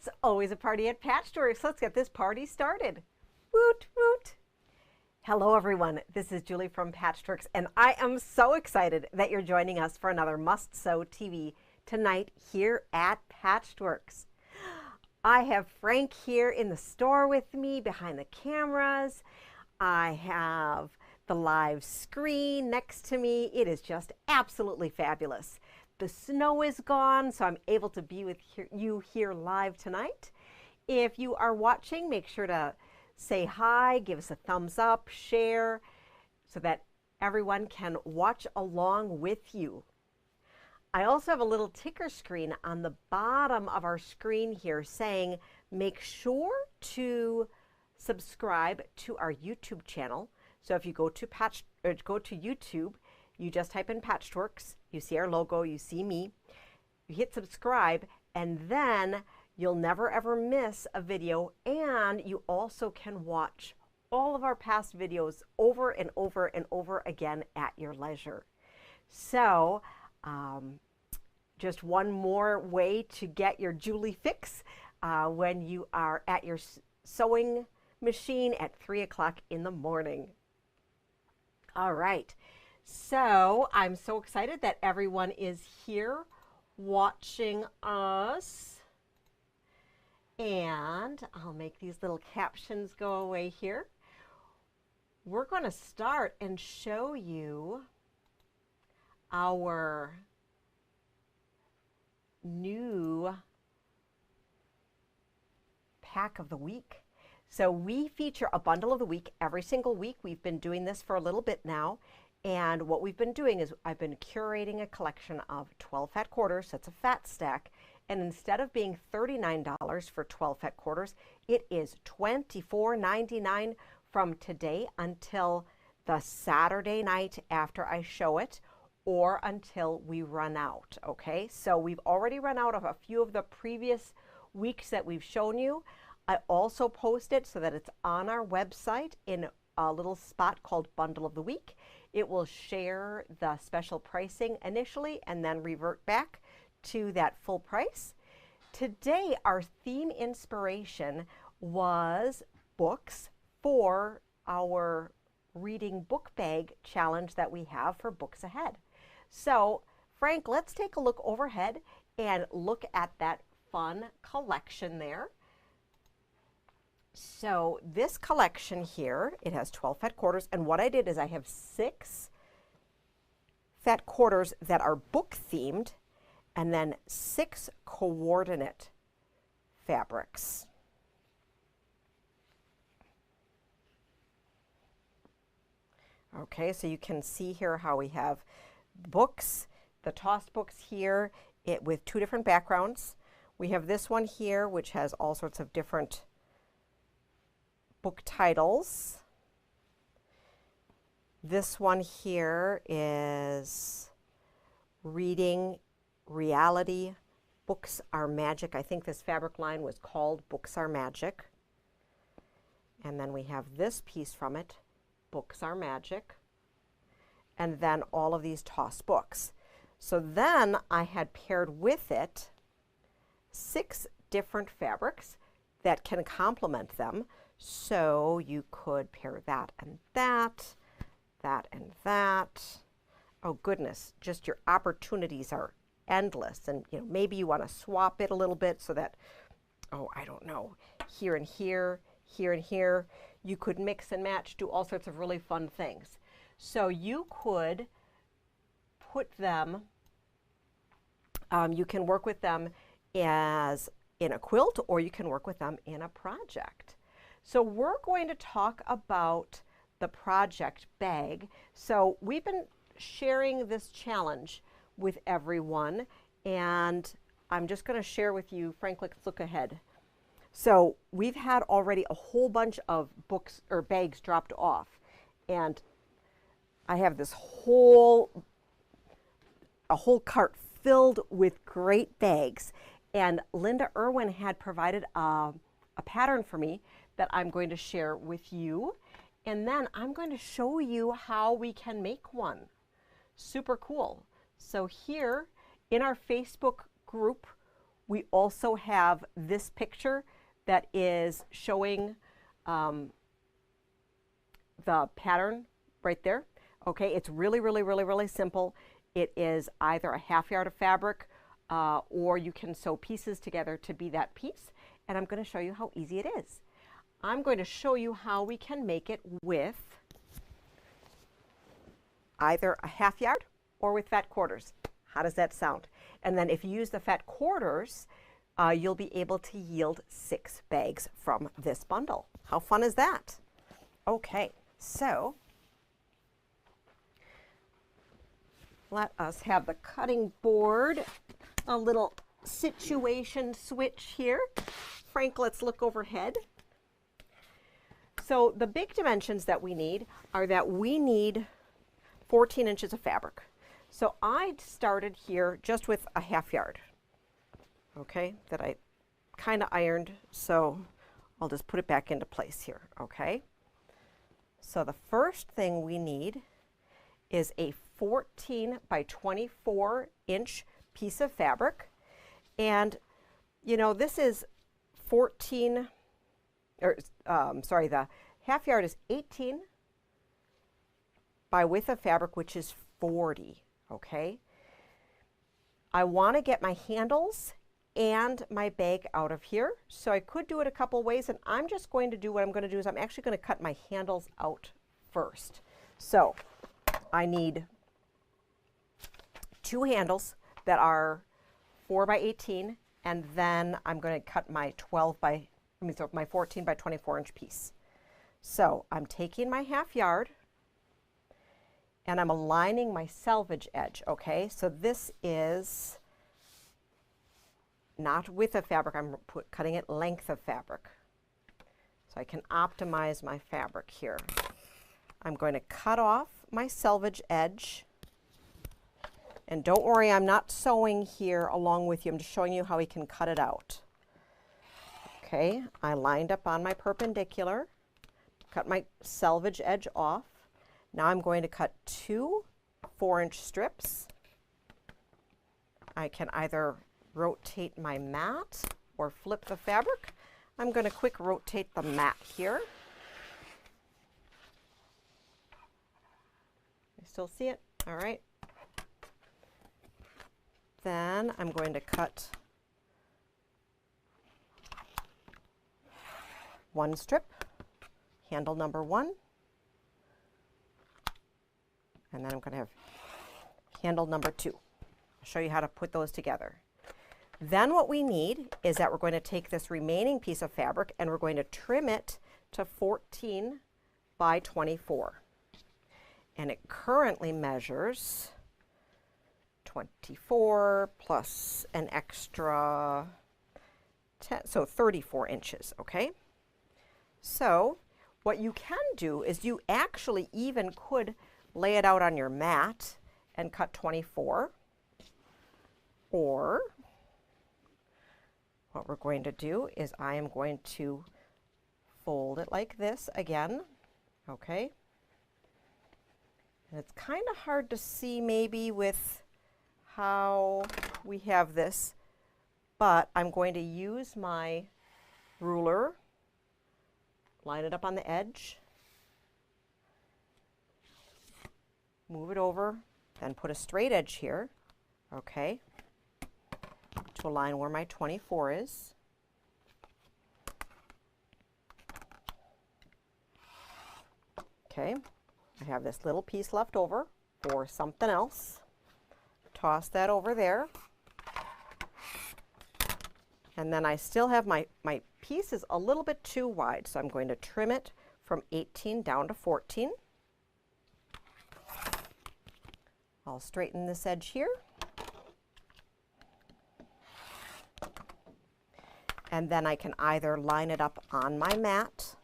It's always a party at Patchworks. Let's get this party started. Woot, woot. Hello, everyone. This is Julie from Patchworks, and I am so excited that you're joining us for another Must Sew TV tonight here at Patchworks. I have Frank here in the store with me behind the cameras. I have the live screen next to me. It is just absolutely fabulous. The snow is gone, so I'm able to be with you here live tonight. If you are watching, make sure to say hi, give us a thumbs up, share, so that everyone can watch along with you. I also have a little ticker screen on the bottom of our screen here saying, make sure to subscribe to our YouTube channel. So if you go to YouTube, you just type in Patchworks, you see our logo, you see me, you hit subscribe, and then you'll never ever miss a video, and you also can watch all of our past videos over and over and over again at your leisure. So just one more way to get your Julie fix when you are at your sewing machine at 3 o'clock in the morning. All right. So I'm so excited that everyone is here watching us. And I'll make these little captions go away here. We're going to start and show you our new pack of the week. So we feature a bundle of the week every single week. We've been doing this for a little bit now. And what we've been doing is I've been curating a collection of 12 fat quarters. So it's a fat stack. And instead of being $39 for 12 fat quarters, it is $24.99 from today until the Saturday night after I show it, or until we run out, okay? So we've already run out of a few of the previous weeks that we've shown you. I also post it so that it's on our website in a little spot called Bundle of the Week. It will share the special pricing initially and then revert back to that full price. Today, our theme inspiration was books for our reading book bag challenge that we have for Books Ahead. So, Frank, let's take a look overhead and look at that fun collection there. So this collection here, it has 12 fat quarters, and what I did is I have 6 fat quarters that are book themed, and then 6 coordinate fabrics. Okay, so you can see here how we have books, the tossed books here, with 2 different backgrounds. We have this one here, which has all sorts of different book titles. This one here is Reading Reality, Books Are Magic. I think this fabric line was called Books Are Magic. And then we have this piece from it, Books Are Magic. And then all of these tossed books. So then I had paired with it 6 different fabrics that can complement them. So you could pair that and that, that and that. Oh goodness, just your opportunities are endless. And maybe you want to swap it a little bit so that, I don't know, here and here, here and here. You could mix and match, do all sorts of really fun things. So you could put them, you can work with them as in a quilt, or you can work with them in a project. So we're going to talk about the project bag. So we've been sharing this challenge with everyone, and I'm just going to share with you, Frank, let's look ahead. So we've had already a whole bunch of books or bags dropped off, and I have this whole cart filled with great bags. And Linda Irwin had provided a pattern for me that I'm going to share with you. And then I'm going to show you how we can make one. Super cool. So here in our Facebook group, We also have this picture that is showing the pattern right there. Okay, it's really simple. It is either a half yard of fabric or you can sew pieces together to be that piece. And I'm going to show you how easy it is. I'm going to show you how we can make it with either a half yard or with fat quarters. How does that sound? And then if you use the fat quarters, you'll be able to yield 6 bags from this bundle. How fun is that? Okay, so let us have the cutting board, a little situation switch here. Frank, let's look overhead. So the big dimensions that we need are that we need 14 inches of fabric. So I started here just with a half yard, okay, that I kind of ironed, so I'll just put it back into place here, okay? So the first thing we need is a 14 by 24 inch piece of fabric. And, you know, this is 14, or sorry, the half yard is 18 by width of fabric, which is 40, okay? I want to get my handles and my bag out of here. So I could do it a couple ways, and I'm just going to do what I'm going to do is I'm actually going to cut my handles out first. So I need 2 handles that are 4 by 18, and then I'm going to cut my 14 by 24 inch piece. So I'm taking my half yard and I'm aligning my selvage edge, okay? So this is not width of fabric, I'm cutting it length of fabric. So I can optimize my fabric here. I'm going to cut off my selvage edge. And don't worry, I'm not sewing here along with you. I'm just showing you how we can cut it out. Okay, I lined up on my perpendicular, cut my selvage edge off. Now I'm going to cut 2 4-inch strips. I can either rotate my mat or flip the fabric. I'm going to quick rotate the mat here. You still see it? All right. Then I'm going to cut 1 strip, handle number 1, and then I'm going to have handle number 2. I'll show you how to put those together. Then what we need is that we're going to take this remaining piece of fabric and we're going to trim it to 14 by 24. And it currently measures 24 plus an extra 10, so 34 inches, okay? So what you can do is you actually even could lay it out on your mat and cut 24, or what we're going to do is I am going to fold it like this again, okay? And it's kind of hard to see maybe with how we have this, but I'm going to use my ruler, line it up on the edge, move it over, then put a straight edge here, okay, to align where my 24 is. Okay, I have this little piece left over for something else. Toss that over there. And then I still have my piece is a little bit too wide, so I'm going to trim it from 18 down to 14. I'll straighten this edge here. And then I can either line it up on my mat,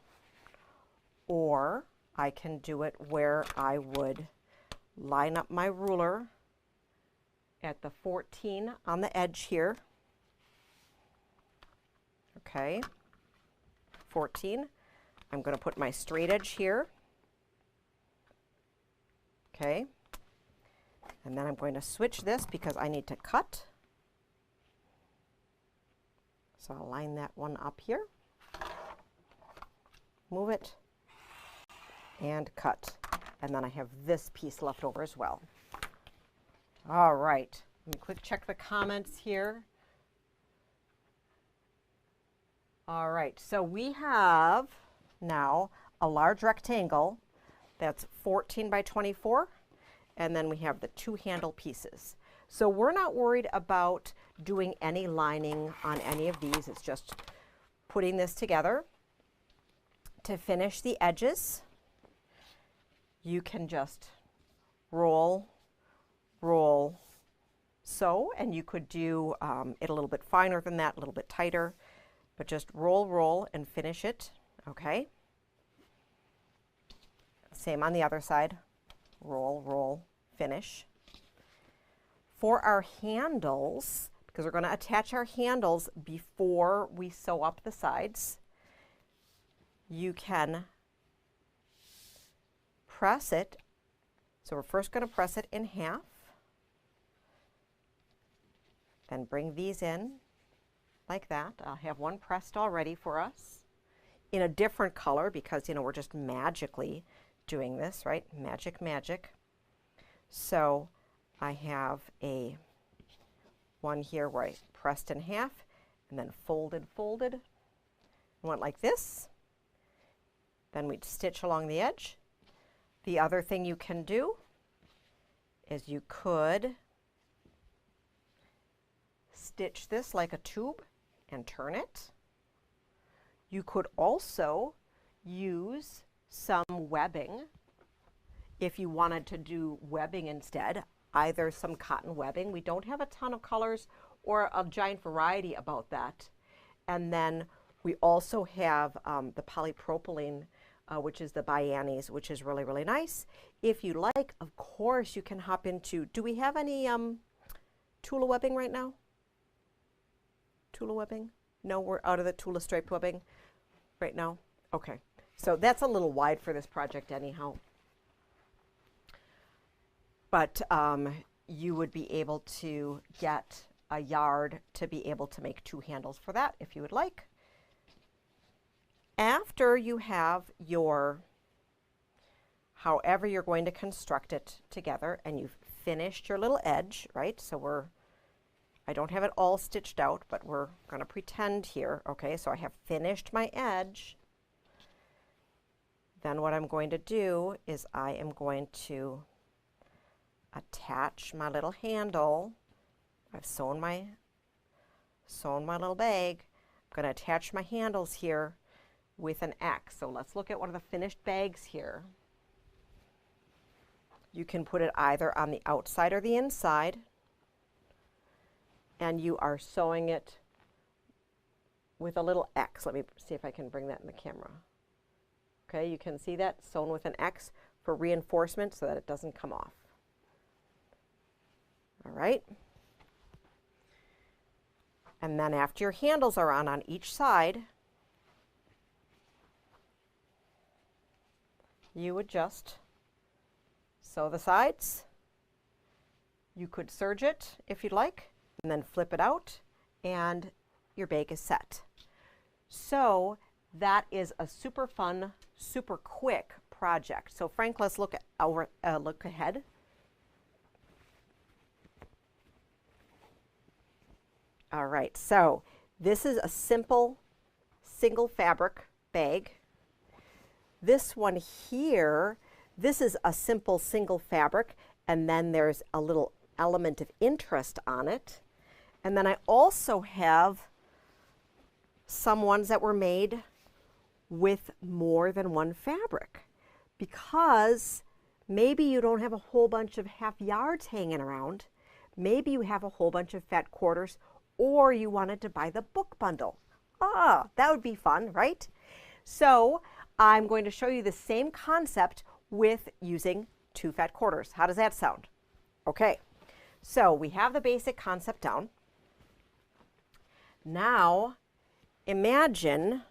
or I can do it where I would line up my ruler at the 14 on the edge here. Okay, 14. I'm going to put my straight edge here. Okay, and then I'm going to switch this because I need to cut. So I'll line that one up here, move it, and cut. And then I have this piece left over as well. All right, let me quick check the comments here. All right, so we have now a large rectangle that's 14 by 24, and then we have the two handle pieces. So we're not worried about doing any lining on any of these. It's just putting this together. To finish the edges, you can just roll, roll, sew, and you could do it a little bit finer than that, a little bit tighter, but just roll, roll, and finish it, okay? Same on the other side, roll, roll, finish. For our handles, because we're going to attach our handles before we sew up the sides, you can press it. So we're first going to press it in half, then bring these in like that. I'll have one pressed already for us in a different color because, you know, we're just magically doing this, right? Magic, magic. So I have a one here where I pressed in half and then folded, folded. I went like this. Then we'd stitch along the edge. The other thing you can do is you could stitch this like a tube and turn it. You could also use some webbing if you wanted to do webbing instead, either some cotton webbing. We don't have a ton of colors or a giant variety about that. And then we also have the polypropylene, which is the Biannies, which is really, really nice. If you like, of course, you can hop into, do we have any Tula webbing right now? Tula webbing? No, we're out of the Tula striped webbing right now. Okay, so that's a little wide for this project anyhow. But you would be able to get a yard to be able to make two handles for that if you would like. After you have your, however you're going to construct it together and you've finished your little edge, right? So I don't have it all stitched out, but we're going to pretend here. Okay, so I have finished my edge. Then what I'm going to do is I am going to attach my little handle. I've sewn my little bag. I'm going to attach my handles here with an X. So let's look at one of the finished bags here. You can put it either on the outside or the inside, and you are sewing it with a little X. Let me see if I can bring that in the camera. Okay, you can see that sewn with an X for reinforcement so that it doesn't come off. All right. And then after your handles are on each side, you would just sew the sides. You could serge it if you'd like, and then flip it out, and your bag is set. So that is a super fun, super quick project. So Frank, let's look ahead. All right, so this is a simple single fabric bag. This one here, this is a simple single fabric, and then there's a little element of interest on it. And then I also have some ones that were made with more than one fabric, because maybe you don't have a whole bunch of half yards hanging around. Maybe you have a whole bunch of fat quarters, or you wanted to buy the book bundle. Ah, that would be fun, right? So I'm going to show you the same concept with using 2 fat quarters. How does that sound? Okay, so we have the basic concept down. Now imagine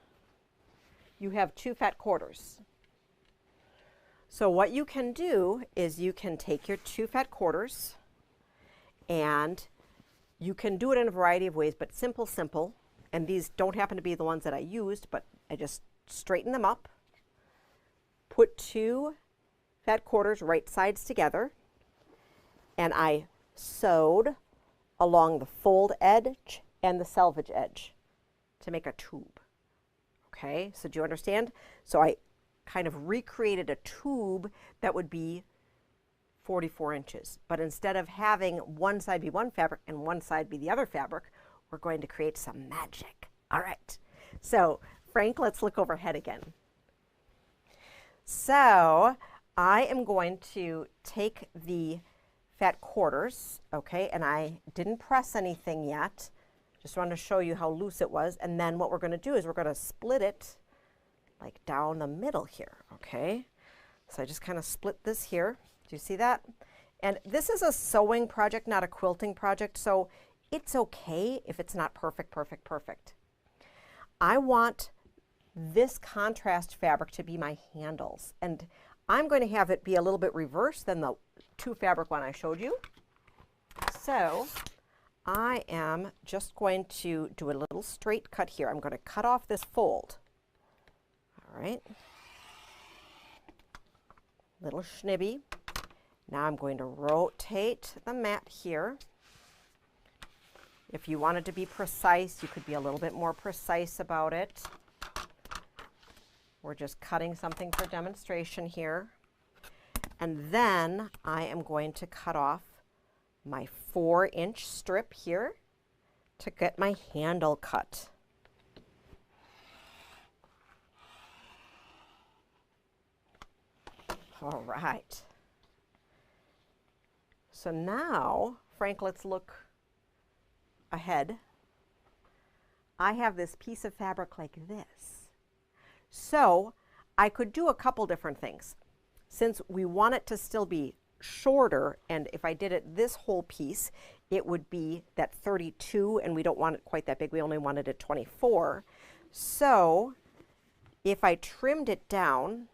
you have 2 fat quarters. So what you can do is you can take your 2 fat quarters, and you can do it in a variety of ways, but simple, and these don't happen to be the ones that I used, but I just straighten them up, put 2 fat quarters right sides together, and I sewed along the fold edge and the selvage edge to make a tube. Okay, so do you understand? So I kind of recreated a tube that would be 44 inches. But instead of having one side be one fabric and one side be the other fabric, we're going to create some magic. All right. So Frank, let's look overhead again. So I am going to take the fat quarters, okay, and I didn't press anything yet. Just wanted to show you how loose it was. And then what we're going to do is we're going to split it like down the middle here, okay? So I just kind of split this here. Do you see that? And this is a sewing project, not a quilting project, so it's okay if it's not perfect, perfect, perfect. I want this contrast fabric to be my handles, and I'm going to have it be a little bit reversed than the 2 fabric one I showed you. So I am just going to do a little straight cut here. I'm going to cut off this fold. All right. Little snibby. Now I'm going to rotate the mat here. If you wanted to be precise, you could be a little bit more precise about it. We're just cutting something for demonstration here. And then I am going to cut off my 4-inch strip here to get my handle cut. All right. So now, Frank, let's look ahead. I have this piece of fabric like this. So I could do a couple different things. Since we want it to still be shorter, and if I did it this whole piece, it would be that 32, and we don't want it quite that big. We only wanted it 24. So if I trimmed it down,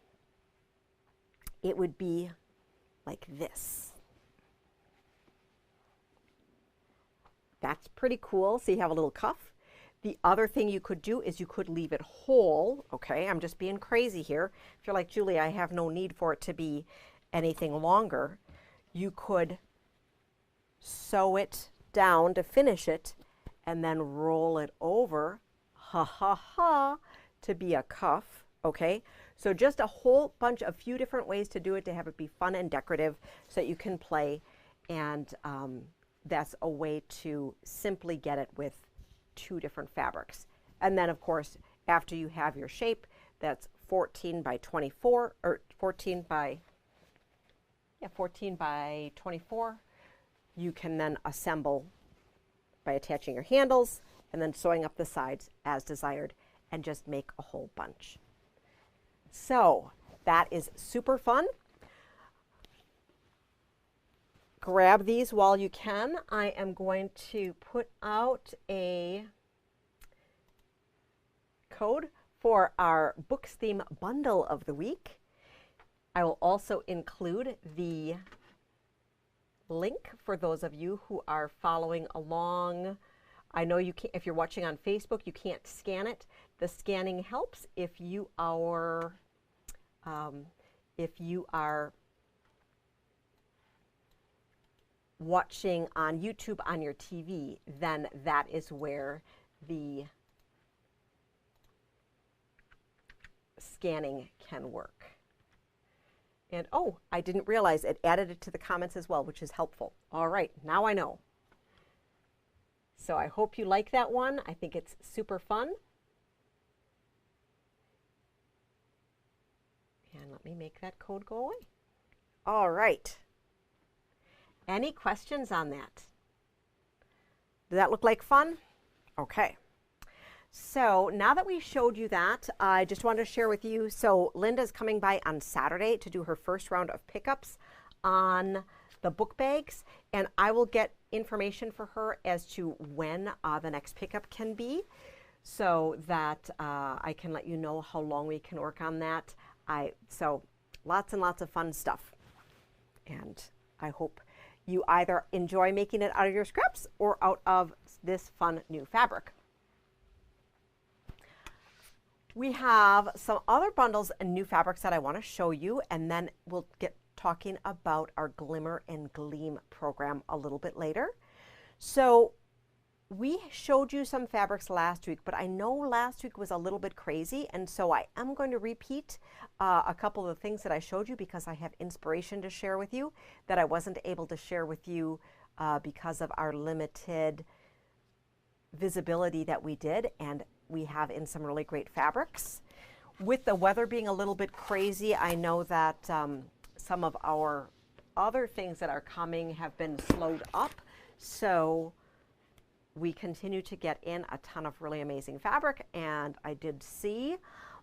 it would be like this. That's pretty cool. So you have a little cuff. The other thing you could do is you could leave it whole. Okay, I'm just being crazy here. If you're like, Julie, I have no need for it to be anything longer. You could sew it down to finish it and then roll it over, ha ha ha, to be a cuff. Okay, so just a whole bunch, a few different ways to do it to have it be fun and decorative so that you can play, and that's a way to simply get it with 2 different fabrics. And then of course, after you have your shape, that's 14 by 24, or 14 by 24, you can then assemble by attaching your handles and then sewing up the sides as desired, and just make a whole bunch. So that is super fun. Grab these while you can. I am going to put out a code for our Books Theme Bundle of the Week. I will also include the link for those of you who are following along. I know you can't, if you're watching on Facebook, you can't scan it. The scanning helps if you are watching on YouTube on your TV, then that is where the scanning can work. And oh, I didn't realize it added it to the comments as well, which is helpful. All right, now I know. So I hope you like that one. I think it's super fun. And let me make that code go away. All right. Any questions on that? Does that look like fun? Okay. So now that we showed you that, I just wanted to share with you, so Linda's coming by on Saturday to do her first round of pickups on the book bags, and I will get information for her as to when the next pickup can be, so that I can let you know how long we can work on that. So lots and lots of fun stuff, and I hope you either enjoy making it out of your scraps or out of this fun new fabric. We have some other bundles and new fabrics that I want to show you, and then we'll get talking about our Glimmer and Gleam program a little bit later. So we showed you some fabrics last week, but I know last week was a little bit crazy, and so I am going to repeat a couple of the things that I showed you because I have inspiration to share with you that I wasn't able to share with you because of our limited visibility that we did, and we have in some really great fabrics. With the weather being a little bit crazy, I know that some of our other things that are coming have been slowed up, so we continue to get in a ton of really amazing fabric, and I did see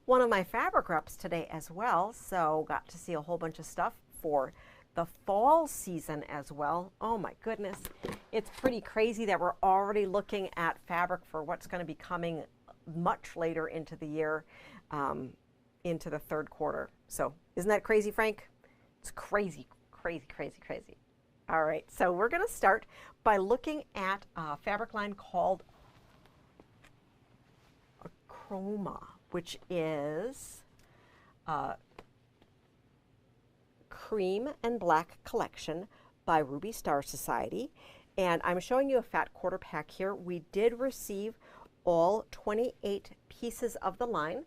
one of my fabric reps today as well, so got to see a whole bunch of stuff for the fall season as well. Oh my goodness, it's pretty crazy that we're already looking at fabric for what's going to be coming much later into the year, into the third quarter. So isn't that crazy, Frank? It's crazy, crazy, crazy, crazy. All right, so we're going to start by looking at a fabric line called Chroma, which is Cream and Black collection by Ruby Star Society. And I'm showing you a fat quarter pack here. We did receive all 28 pieces of the line,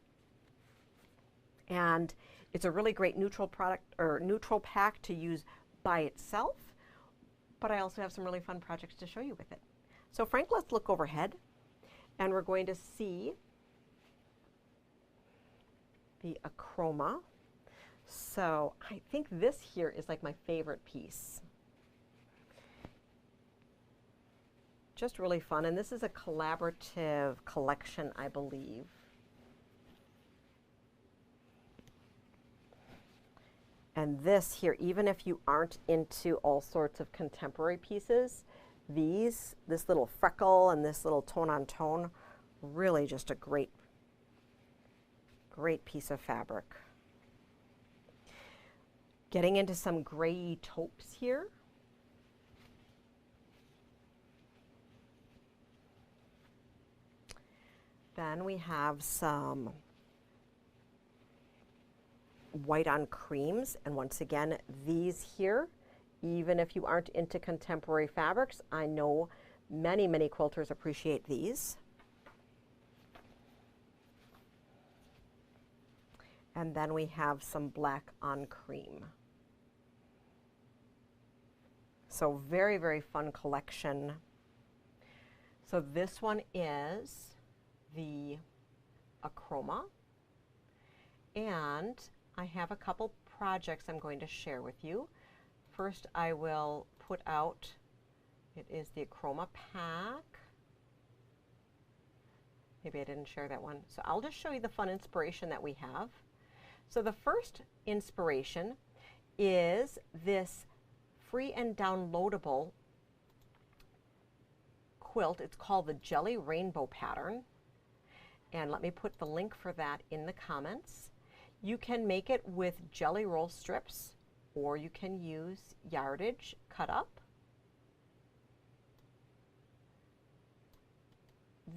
and it's a really great neutral product or neutral pack to use by itself, but I also have some really fun projects to show you with it. So Frank, let's look overhead, and we're going to see the Chroma. So I think this here is like my favorite piece. Just really fun, and this is a collaborative collection, I believe. And this here, even if you aren't into all sorts of contemporary pieces, this little freckle and this little tone on tone, really just a great piece of fabric. Getting into some gray taupes here. Then we have some white on creams, and once again, these here, even if you aren't into contemporary fabrics, I know many, many quilters appreciate these. And then we have some black on cream. So very, very fun collection. So this one is the Chroma, and I have a couple projects I'm going to share with you. First, I will put out, it is the Chroma pack. Maybe I didn't share that one. So I'll just show you the fun inspiration that we have. So the first inspiration is this free and downloadable quilt. It's called the Jelly Rainbow Pattern. And let me put the link for that in the comments. You can make it with jelly roll strips, or you can use yardage cut up.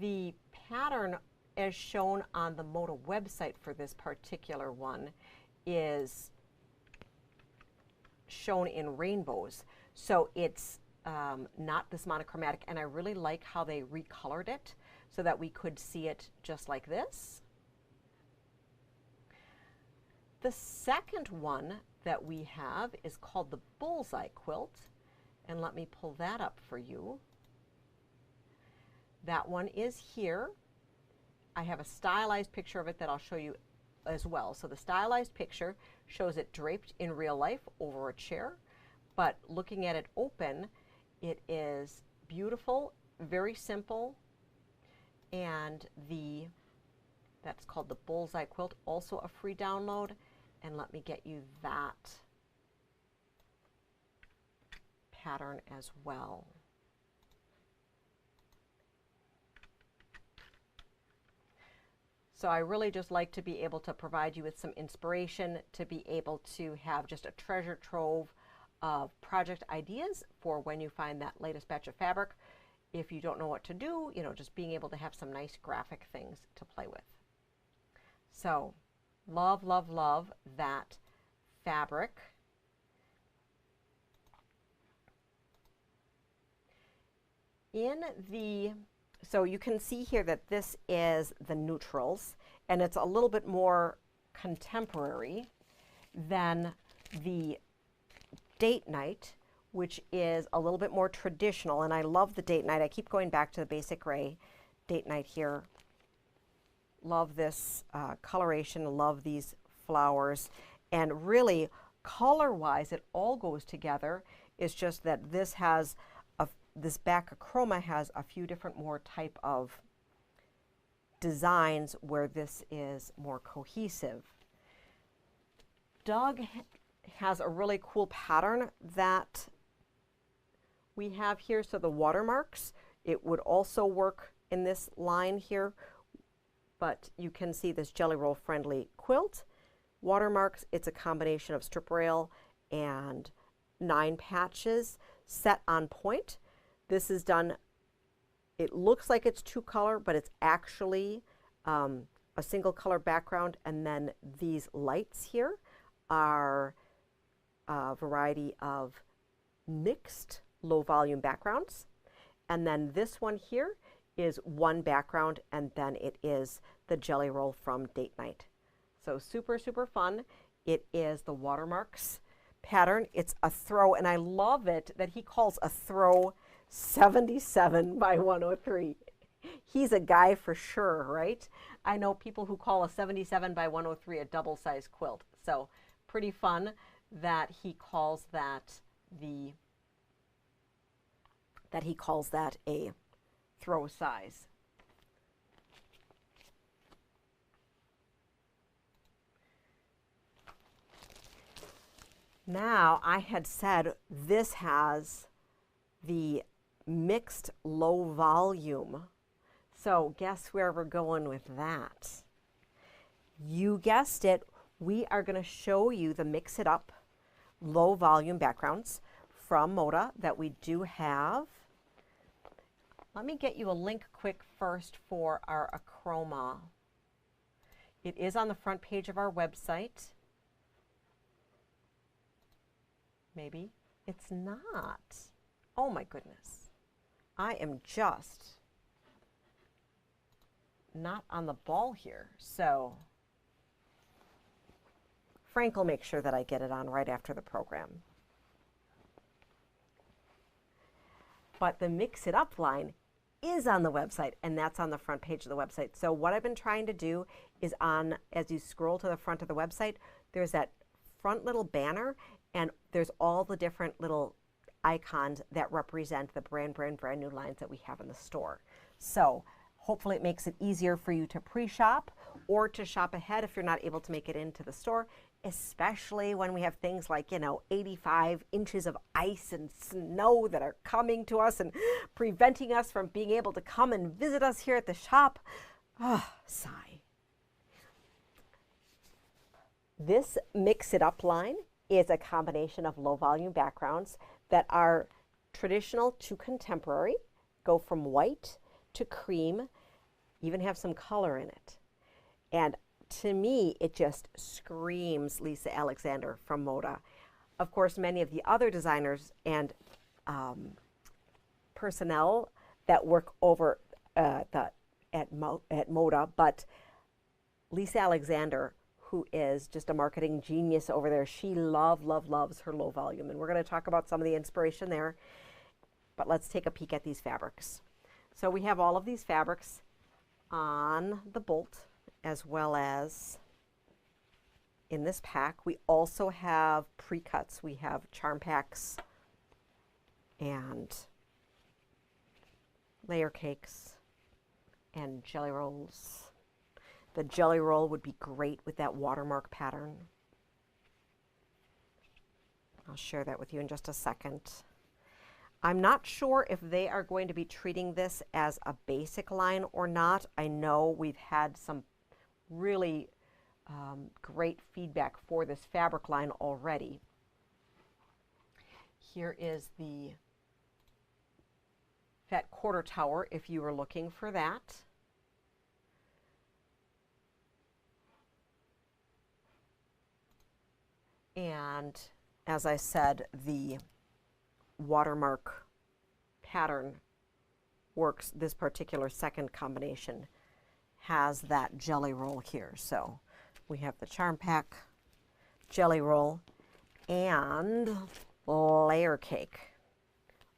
The pattern as shown on the Moda website for this particular one is shown in rainbows. So it's not this monochromatic, and I really like how they recolored it so that we could see it just like this. The second one that we have is called the Bullseye Quilt, and let me pull that up for you. That one is here. I have a stylized picture of it that I'll show you as well. So the stylized picture shows it draped in real life over a chair, but looking at it open, it is beautiful, very simple, and that's called the Bullseye Quilt, also a free download. And let me get you that pattern as well. So I really just like to be able to provide you with some inspiration, to be able to have just a treasure trove of project ideas for when you find that latest batch of fabric. If you don't know what to do, just being able to have some nice graphic things to play with. So love, love, love that fabric. So you can see here that this is the neutrals, and it's a little bit more contemporary than the date night, which is a little bit more traditional. And I love the date night. I keep going back to the basic gray date night here. Love this coloration, love these flowers. And really, color-wise, it all goes together. It's just that this has this back chroma has a few different more type of designs where this is more cohesive. Doug has a really cool pattern that we have here. So the watermarks, it would also work in this line here, but you can see this jelly roll friendly quilt. Watermarks, it's a combination of strip rail and 9 patches set on point. This is done, it looks like it's 2-color, but it's actually a single color background, and then these lights here are a variety of mixed low volume backgrounds. And then this one here is one background, and then it is the jelly roll from date night. So super, super fun. It is the watermarks pattern. It's a throw, and I love it that he calls a throw 77 by 103. He's a guy for sure, right? I know people who call a 77 by 103 a double-size quilt. So pretty fun that he calls that a throw size. Now, I had said this has the mixed low volume. So guess where we're going with that? You guessed it. We are going to show you the Mix It Up low volume backgrounds from Moda that we do have. Let me get you a link quick first for our Achroma. It is on the front page of our website. Maybe it's not. Oh my goodness. I am just not on the ball here. So Frank will make sure that I get it on right after the program. But the Mix It Up line is on the website, and that's on the front page of the website. So what I've been trying to do is as you scroll to the front of the website, there's that front little banner, and there's all the different little icons that represent the brand new lines that we have in the store. So hopefully it makes it easier for you to pre-shop or to shop ahead if you're not able to make it into the store, especially when we have things like, 85 inches of ice and snow that are coming to us and preventing us from being able to come and visit us here at the shop. Sigh. This Mix It Up line is a combination of low volume backgrounds that are traditional to contemporary, go from white to cream, even have some color in it. And to me, it just screams Lisa Alexander from Moda. Of course, many of the other designers and personnel that work over at Moda, but Lisa Alexander, who is just a marketing genius over there, she loves her low volume. And we're going to talk about some of the inspiration there. But let's take a peek at these fabrics. So we have all of these fabrics on the bolt, as well as in this pack. We also have pre-cuts. We have charm packs and layer cakes and jelly rolls. The jelly roll would be great with that watermark pattern. I'll share that with you in just a second. I'm not sure if they are going to be treating this as a basic line or not. I know we've had some really great feedback for this fabric line already. Here is the Fat Quarter Tower if you were looking for that. And as I said, the watermark pattern works. This particular second combination has that jelly roll here. So we have the Charm Pack, jelly roll, and layer cake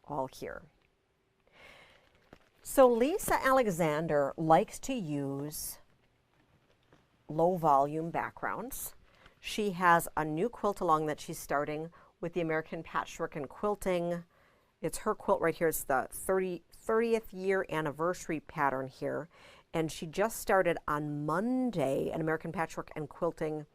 all here. So Lisa Alexander likes to use low volume backgrounds. She has a new quilt along that she's starting with the American Patchwork and Quilting. It's her quilt right here. It's the 30th year anniversary pattern here. And she just started on Monday an American Patchwork and Quilting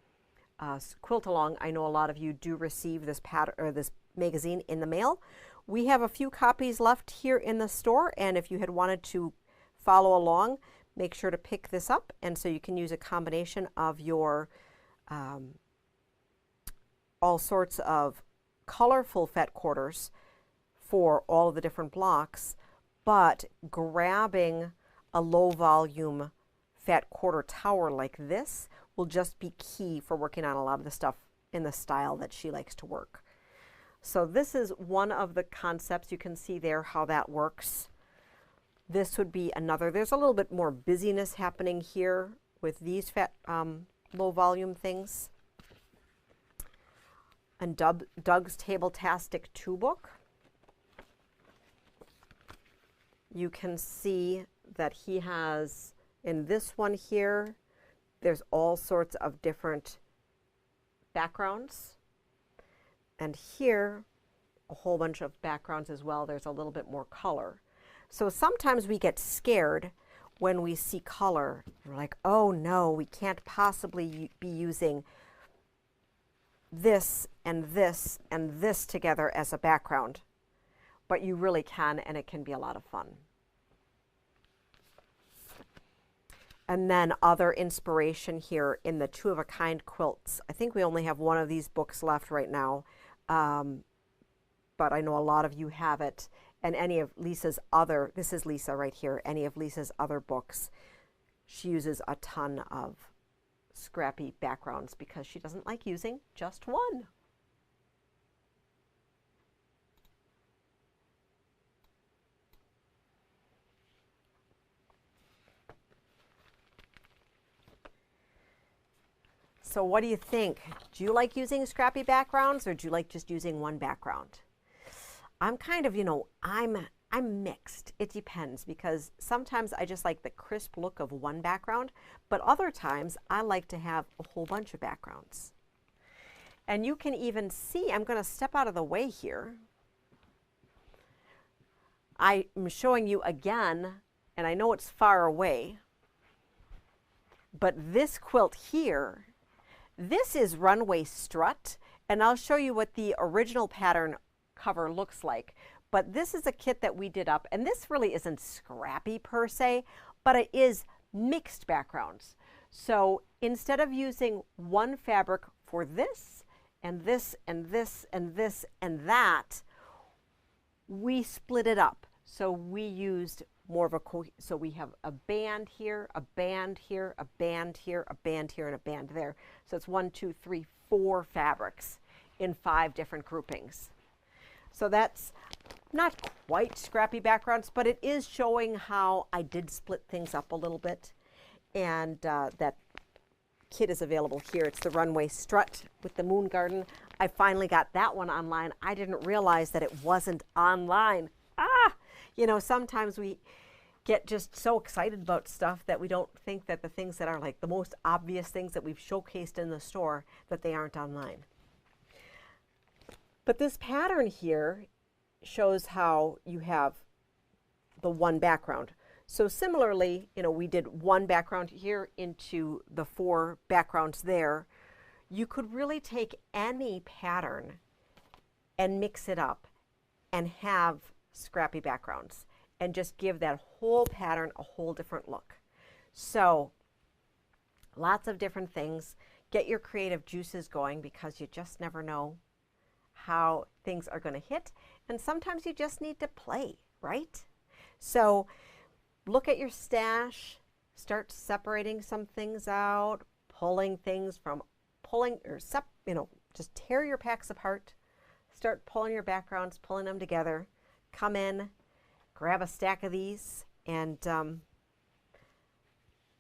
quilt along. I know a lot of you do receive this pattern or this magazine in the mail. We have a few copies left here in the store, and if you had wanted to follow along, make sure to pick this up. And so you can use a combination of your all sorts of colorful fet quarters for all of the different blocks, but grabbing a low volume fat quarter tower like this will just be key for working on a lot of the stuff in the style that she likes to work. So this is one of the concepts. You can see there how that works. This would be another. There's a little bit more busyness happening here with these fat low volume things. And Doug's Table-tastic 2 book. You can see that he has, in this one here, there's all sorts of different backgrounds. And here, a whole bunch of backgrounds as well. There's a little bit more color. So sometimes we get scared when we see color. We're like, oh no, we can't possibly be using this and this and this together as a background. But you really can, and it can be a lot of fun. And then other inspiration here in the two-of-a-kind quilts. I think we only have one of these books left right now, but I know a lot of you have it. And any of Lisa's other, this is Lisa right here, any of Lisa's other books, she uses a ton of scrappy backgrounds because she doesn't like using just one. So what do you think? Do you like using scrappy backgrounds, or do you like just using one background? I'm kind of, I'm mixed. It depends, because sometimes I just like the crisp look of one background, but other times I like to have a whole bunch of backgrounds. And you can even see, I'm going to step out of the way here. I'm showing you again, and I know it's far away, but this quilt here, this is Runway Strut, and I'll show you what the original pattern cover looks like. But this is a kit that we did up, and this really isn't scrappy per se, but it is mixed backgrounds. So instead of using one fabric for this, and this, and this, and this, and that, we split it up. So we used more of a, so we have a band here, a band here, a band here, a band here, and a band there. So it's 1, 2, 3, 4 fabrics in 5 different groupings. So that's not quite scrappy backgrounds, but it is showing how I did split things up a little bit. And that kit is available here. It's the Runway Strut with the Moon Garden. I finally got that one online. I didn't realize that it wasn't online. Sometimes we get just so excited about stuff that we don't think that the things that are like the most obvious things that we've showcased in the store, that they aren't online. But this pattern here shows how you have the one background. So similarly, we did one background here into the 4 backgrounds there. You could really take any pattern and mix it up and have scrappy backgrounds and just give that whole pattern a whole different look. So lots of different things. Get your creative juices going, because you just never know how things are going to hit. And sometimes you just need to play, right? So look at your stash, start separating some things out, pulling things from Just tear your packs apart, start pulling your backgrounds, pulling them together, come in, grab a stack of these, and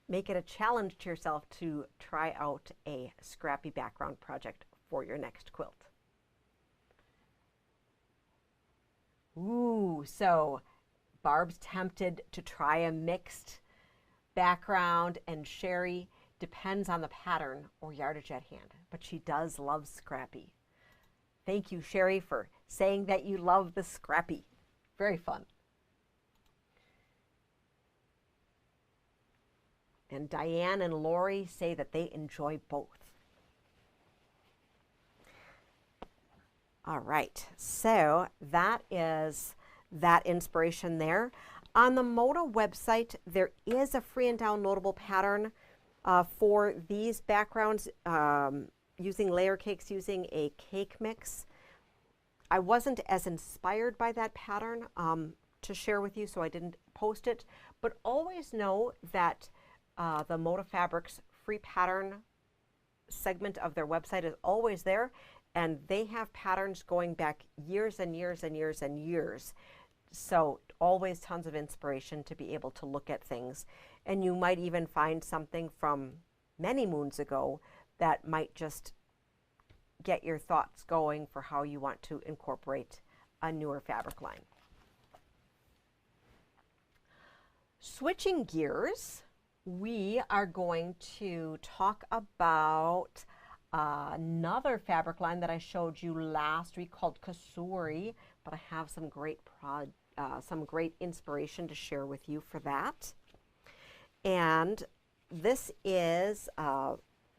make it a challenge to yourself to try out a scrappy background project for your next quilt. Ooh, so Barb's tempted to try a mixed background, and Sherry depends on the pattern or yardage at hand, but she does love scrappy. Thank you, Sherry, for saying that you love the scrappy. Very fun. And Diane and Lori say that they enjoy both. All right, so that is that inspiration there. On the Moda website, there is a free and downloadable pattern for these backgrounds using layer cakes, using a cake mix. I wasn't as inspired by that pattern to share with you, so I didn't post it, but always know that the Moda Fabrics free pattern segment of their website is always there, and they have patterns going back years and years and years and years. So always tons of inspiration to be able to look at things. And you might even find something from many moons ago that might just get your thoughts going for how you want to incorporate a newer fabric line. Switching gears, we are going to talk about another fabric line that I showed you last week called Kasuri, but I have some great inspiration to share with you for that. And this is a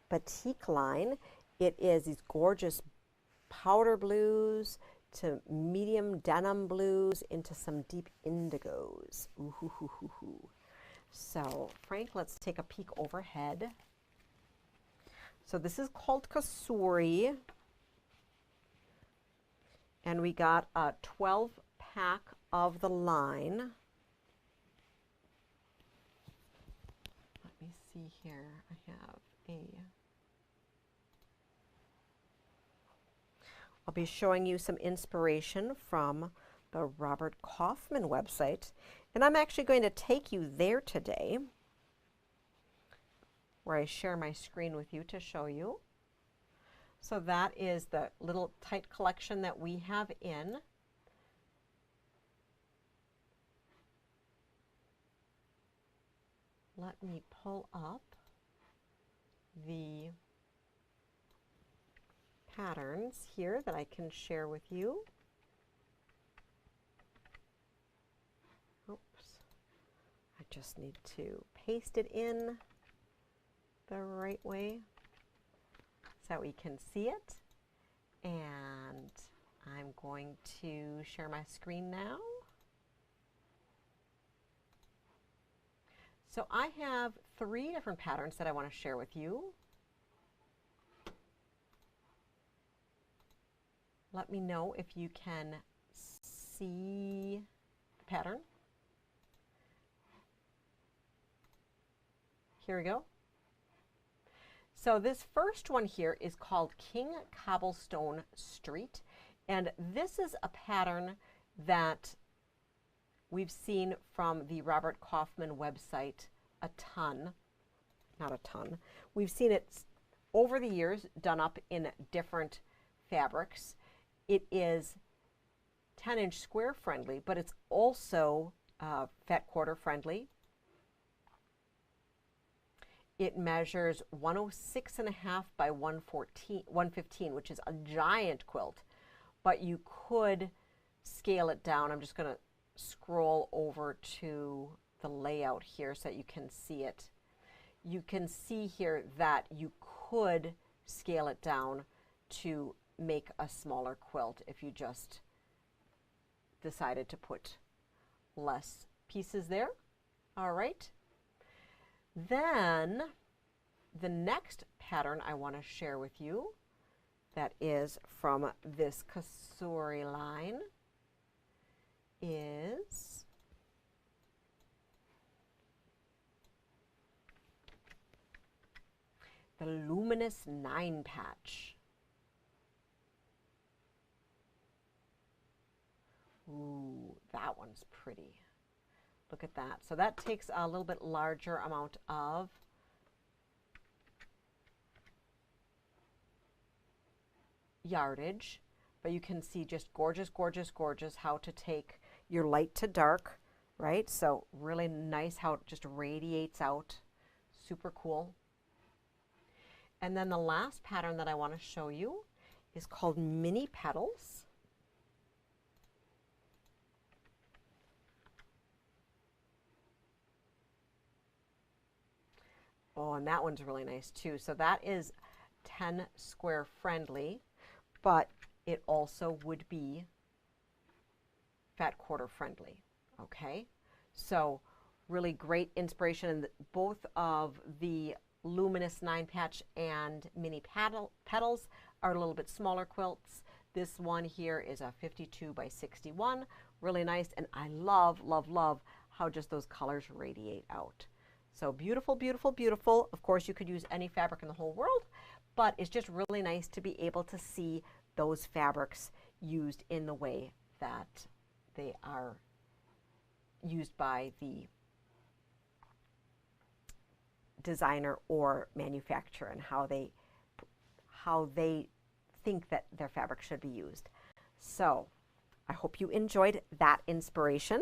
batik line. It is these gorgeous powder blues to medium denim blues into some deep indigos. Ooh, hoo, hoo, hoo, hoo. So, Frank, let's take a peek overhead. So this is called Kasuri. And we got a 12 pack of the line. Let me see here. I have I'll be showing you some inspiration from the Robert Kaufman website. And I'm actually going to take you there today, where I share my screen with you to show you. So that is the little tight collection that we have in. Let me pull up the patterns here that I can share with you. Oops. I just need to paste it in the right way so we can see it. And I'm going to share my screen now. So I have 3 different patterns that I want to share with you. Let me know if you can see the pattern. Here we go. So this first one here is called King Cobblestone Street, and this is a pattern that we've seen from the Robert Kaufman website a ton, not a ton. We've seen it over the years done up in different fabrics. It is 10-inch square friendly, but it's also fat quarter friendly. It measures 106.5 by 115, which is a giant quilt, but you could scale it down. I'm just going to scroll over to the layout here so that you can see it. You can see here that you could scale it down to make a smaller quilt if you just decided to put less pieces there. All right. Then the next pattern I want to share with you that is from this Kasuri line is the Luminous 9 patch. Ooh, that one's pretty. Look at that. So that takes a little bit larger amount of yardage, but you can see just gorgeous, gorgeous, gorgeous how to take your light to dark, right? So really nice how it just radiates out. Super cool. And then the last pattern that I want to show you is called Mini Petals. Oh, and that one's really nice too. So that is 10 square friendly, but it also would be fat quarter friendly. Okay, so really great inspiration. And both of the Luminous 9 patch and Mini Petals are a little bit smaller quilts. This one here is a 52 by 61, really nice. And I love, love, love how just those colors radiate out. So beautiful, beautiful, beautiful. Of course, you could use any fabric in the whole world, but it's just really nice to be able to see those fabrics used in the way that they are used by the designer or manufacturer, and how they think that their fabric should be used. So I hope you enjoyed that inspiration.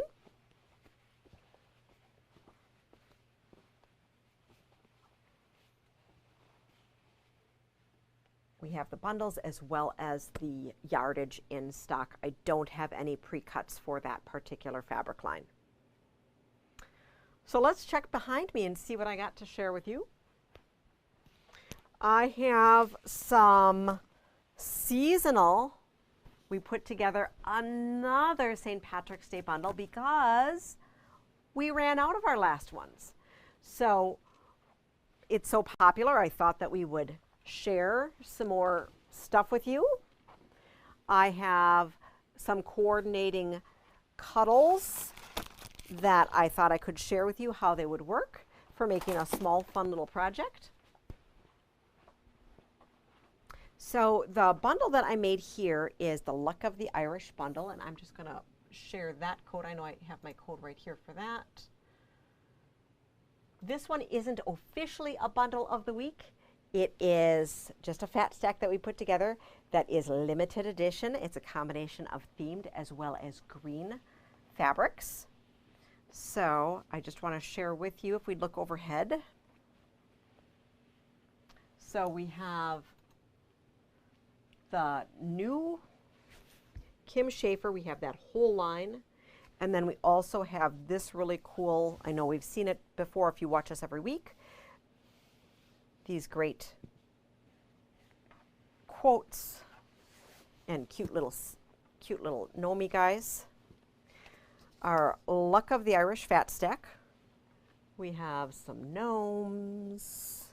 We have the bundles as well as the yardage in stock. I don't have any pre-cuts for that particular fabric line. So let's check behind me and see what I got to share with you. I have some seasonal. We put together another St. Patrick's Day bundle because we ran out of our last ones. So it's so popular, I thought that we would share some more stuff with you. I have some coordinating cuddles that I thought I could share with you how they would work for making a small, fun little project. So the bundle that I made here is the Luck of the Irish bundle, and I'm just going to share that code. I know I have my code right here for that. This one isn't officially a bundle of the week. It is just a fat stack that we put together that is limited edition. It's a combination of themed as well as green fabrics. So I just want to share with you, if we look overhead. So we have the new Kim Schaefer. We have that whole line. And then we also have this really cool, I know we've seen it before if you watch us every week, these great quotes and cute little Nomi guys. Our Luck of the Irish Fat Stack. We have some gnomes.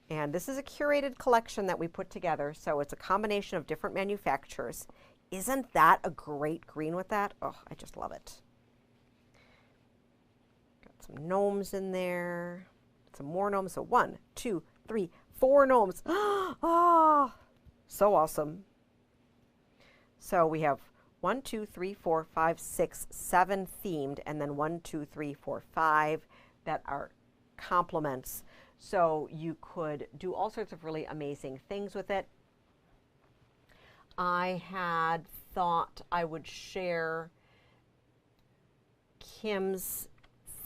And this is a curated collection that we put together, so it's a combination of different manufacturers. Isn't that a great green with that? Oh, I just love it. Got some gnomes in there. Some more gnomes. So 1, 2, 3, 4 gnomes. Oh, so awesome. So we have 1, 2, 3, 4, 5, 6, 7 themed, and then 1, 2, 3, 4, 5 that are complements. So you could do all sorts of really amazing things with it. I had thought I would share Kim's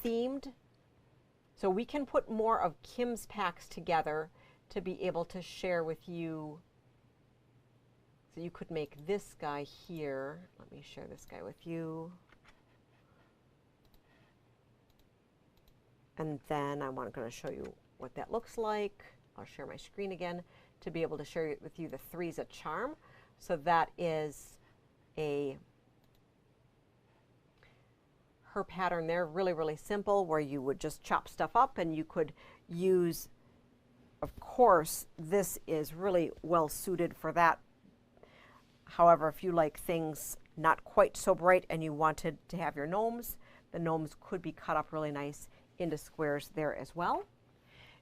themed. So we can put more of Kim's packs together to be able to share with you. So you could make this guy here. Let me share this guy with you. And then I'm going to show you what that looks like. I'll share my screen again to be able to share with you the Three's a Charm. So that is her pattern there, really, really simple, where you would just chop stuff up and you could use, of course, this is really well suited for that. However, if you like things not quite so bright and you wanted to have your gnomes, the gnomes could be cut up really nice into squares there as well.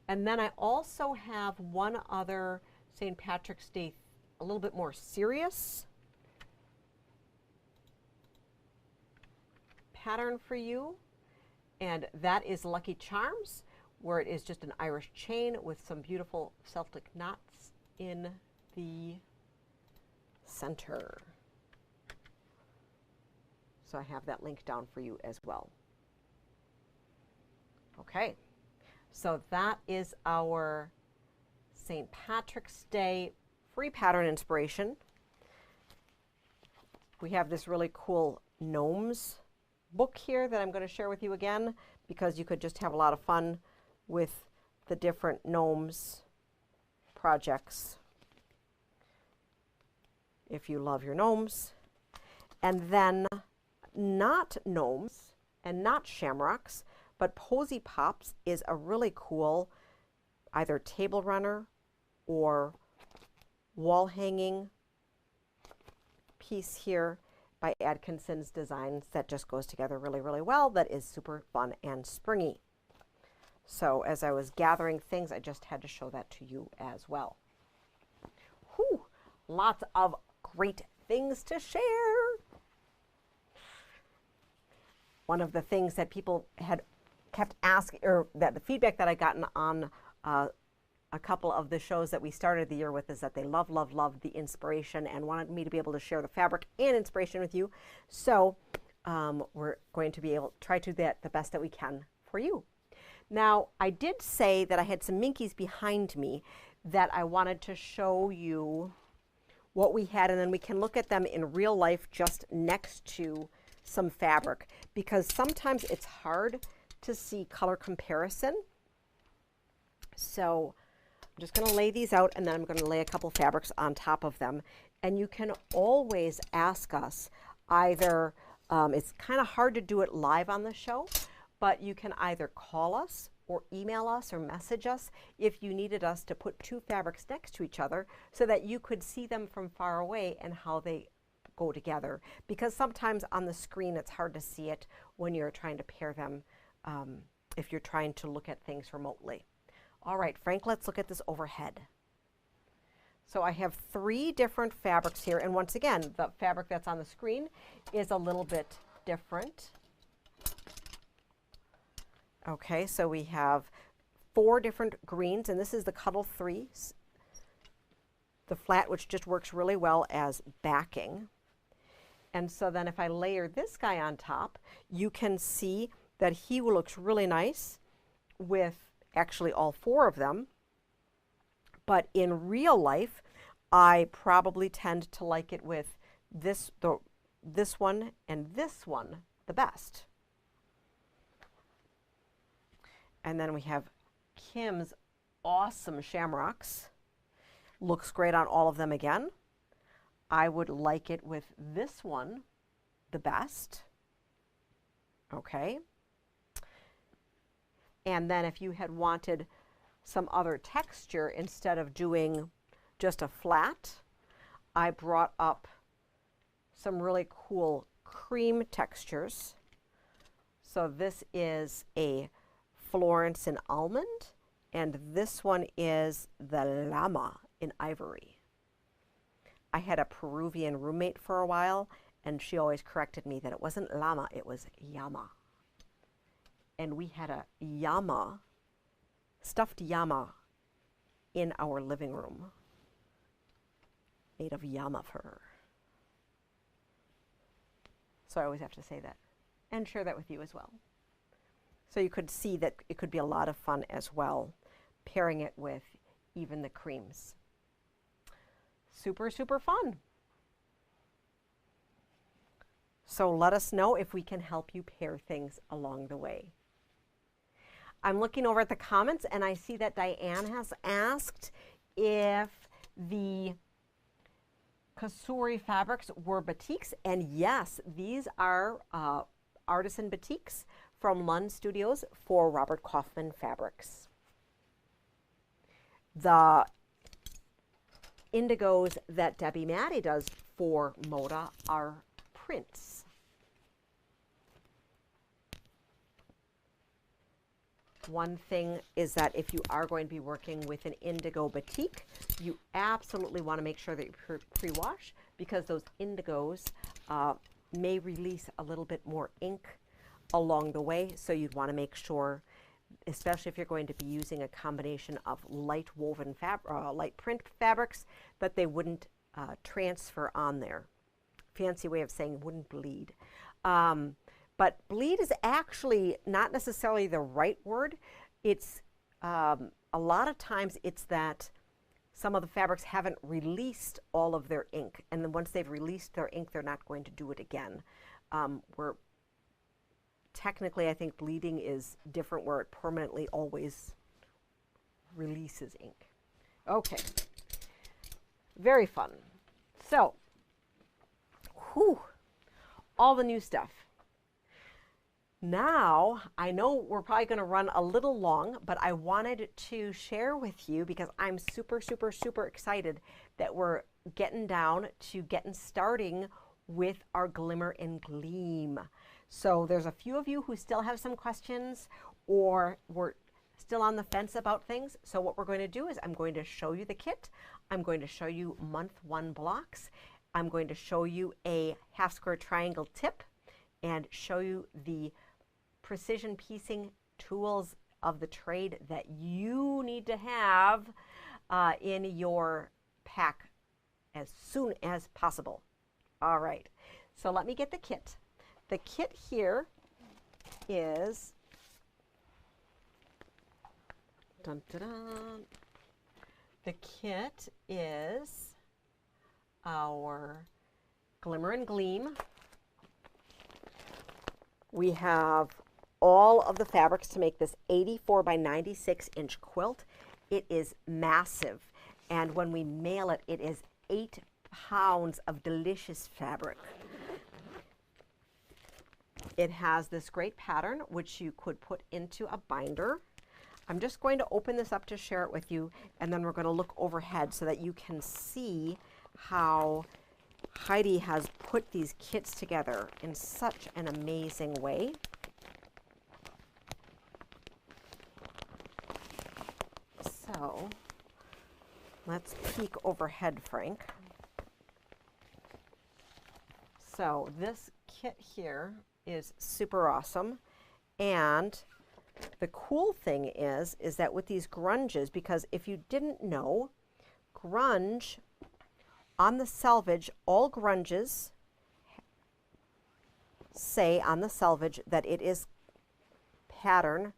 And then I also have one other St. Patrick's Day, a little bit more serious pattern for you, and that is Lucky Charms, where it is just an Irish chain with some beautiful Celtic knots in the center. So I have that link down for you as well. Okay, so that is our St. Patrick's Day free pattern inspiration. We have this really cool gnomes book here that I'm going to share with you again, because you could just have a lot of fun with the different gnomes projects if you love your gnomes. And then not gnomes and not shamrocks, but Posy Pops is a really cool either table runner or wall hanging piece here by Atkinson's Designs that just goes together really, really well. That is super fun and springy. So as I was gathering things, I just had to show that to you as well. Whew, lots of great things to share. One of the things that people had kept asking, or that the feedback that I gotten on a couple of the shows that we started the year with, is that they loved the inspiration and wanted me to be able to share the fabric and inspiration with you. So we're going to be able to try to do that the best that we can for you. Now, I did say that I had some Minkies behind me that I wanted to show you what we had, and then we can look at them in real life just next to some fabric, because sometimes it's hard to see color comparison. So I'm just going to lay these out, and then I'm going to lay a couple fabrics on top of them. And you can always ask us either, it's kind of hard to do it live on the show, but you can either call us or email us or message us if you needed us to put two fabrics next to each other so that you could see them from far away and how they go together. Because sometimes on the screen it's hard to see it when you're trying to pair them, if you're trying to look at things remotely. All right, Frank, let's look at this overhead. So I have 3 different fabrics here, and once again, the fabric that's on the screen is a little bit different. Okay, so we have 4 different greens, and this is the Cuddle 3, the flat, which just works really well as backing. And so then if I layer this guy on top, you can see that he looks really nice with actually all 4 of them. But in real life, I probably tend to like it with this one and this one the best. And then we have Kim's awesome shamrocks. Looks great on all of them again. I would like it with this one the best. Okay. And then if you had wanted some other texture instead of doing just a flat, I brought up some really cool cream textures. So this is a Florence in almond, and this one is the llama in ivory. I had a Peruvian roommate for a while, and she always corrected me that it wasn't llama, it was llama. And we had a llama, stuffed llama, in our living room, made of llama fur. So I always have to say that and share that with you as well. So you could see that it could be a lot of fun as well, pairing it with even the creams. Super, super fun. So let us know if we can help you pair things along the way. I'm looking over at the comments, and I see that Diane has asked if the Kasuri fabrics were batiks, and yes, these are artisan batiks from Lund Studios for Robert Kaufman Fabrics. The indigos that Debbie Maddie does for Moda are prints. One thing is that if you are going to be working with an indigo batik, you absolutely want to make sure that you pre-wash, because those indigos may release a little bit more ink along the way. So you'd want to make sure, especially if you're going to be using a combination of light woven light print fabrics, that they wouldn't transfer on there. Fancy way of saying wouldn't bleed. But bleed is actually not necessarily the right word. It's a lot of times it's that some of the fabrics haven't released all of their ink, and then once they've released their ink, they're not going to do it again. Technically, I think bleeding is different, where it permanently always releases ink. Okay, very fun. So, all the new stuff. Now, I know we're probably going to run a little long, but I wanted to share with you, because I'm super, super, super excited that we're getting starting with our Glimmer and Gleam. So there's a few of you who still have some questions, or we're still on the fence about things. So what we're going to do is I'm going to show you the kit. I'm going to show you month 1 blocks. I'm going to show you a half square triangle tip and show you the precision piecing tools of the trade that you need to have in your pack as soon as possible. All right, so let me get the kit. The kit here is, dun, dun, dun. The kit is our Glimmer and Gleam. We have all of the fabrics to make this 84 by 96 inch quilt. It is massive, and when we mail it, it is 8 pounds of delicious fabric. It has this great pattern, which you could put into a binder. I'm just going to open this up to share it with you, and then we're going to look overhead so that you can see how Heidi has put these kits together in such an amazing way. So let's peek overhead, Frank. So this kit here is super awesome, and the cool thing is that with these grunges, because if you didn't know, grunge on the selvage, all grunges say on the selvage that it is pattern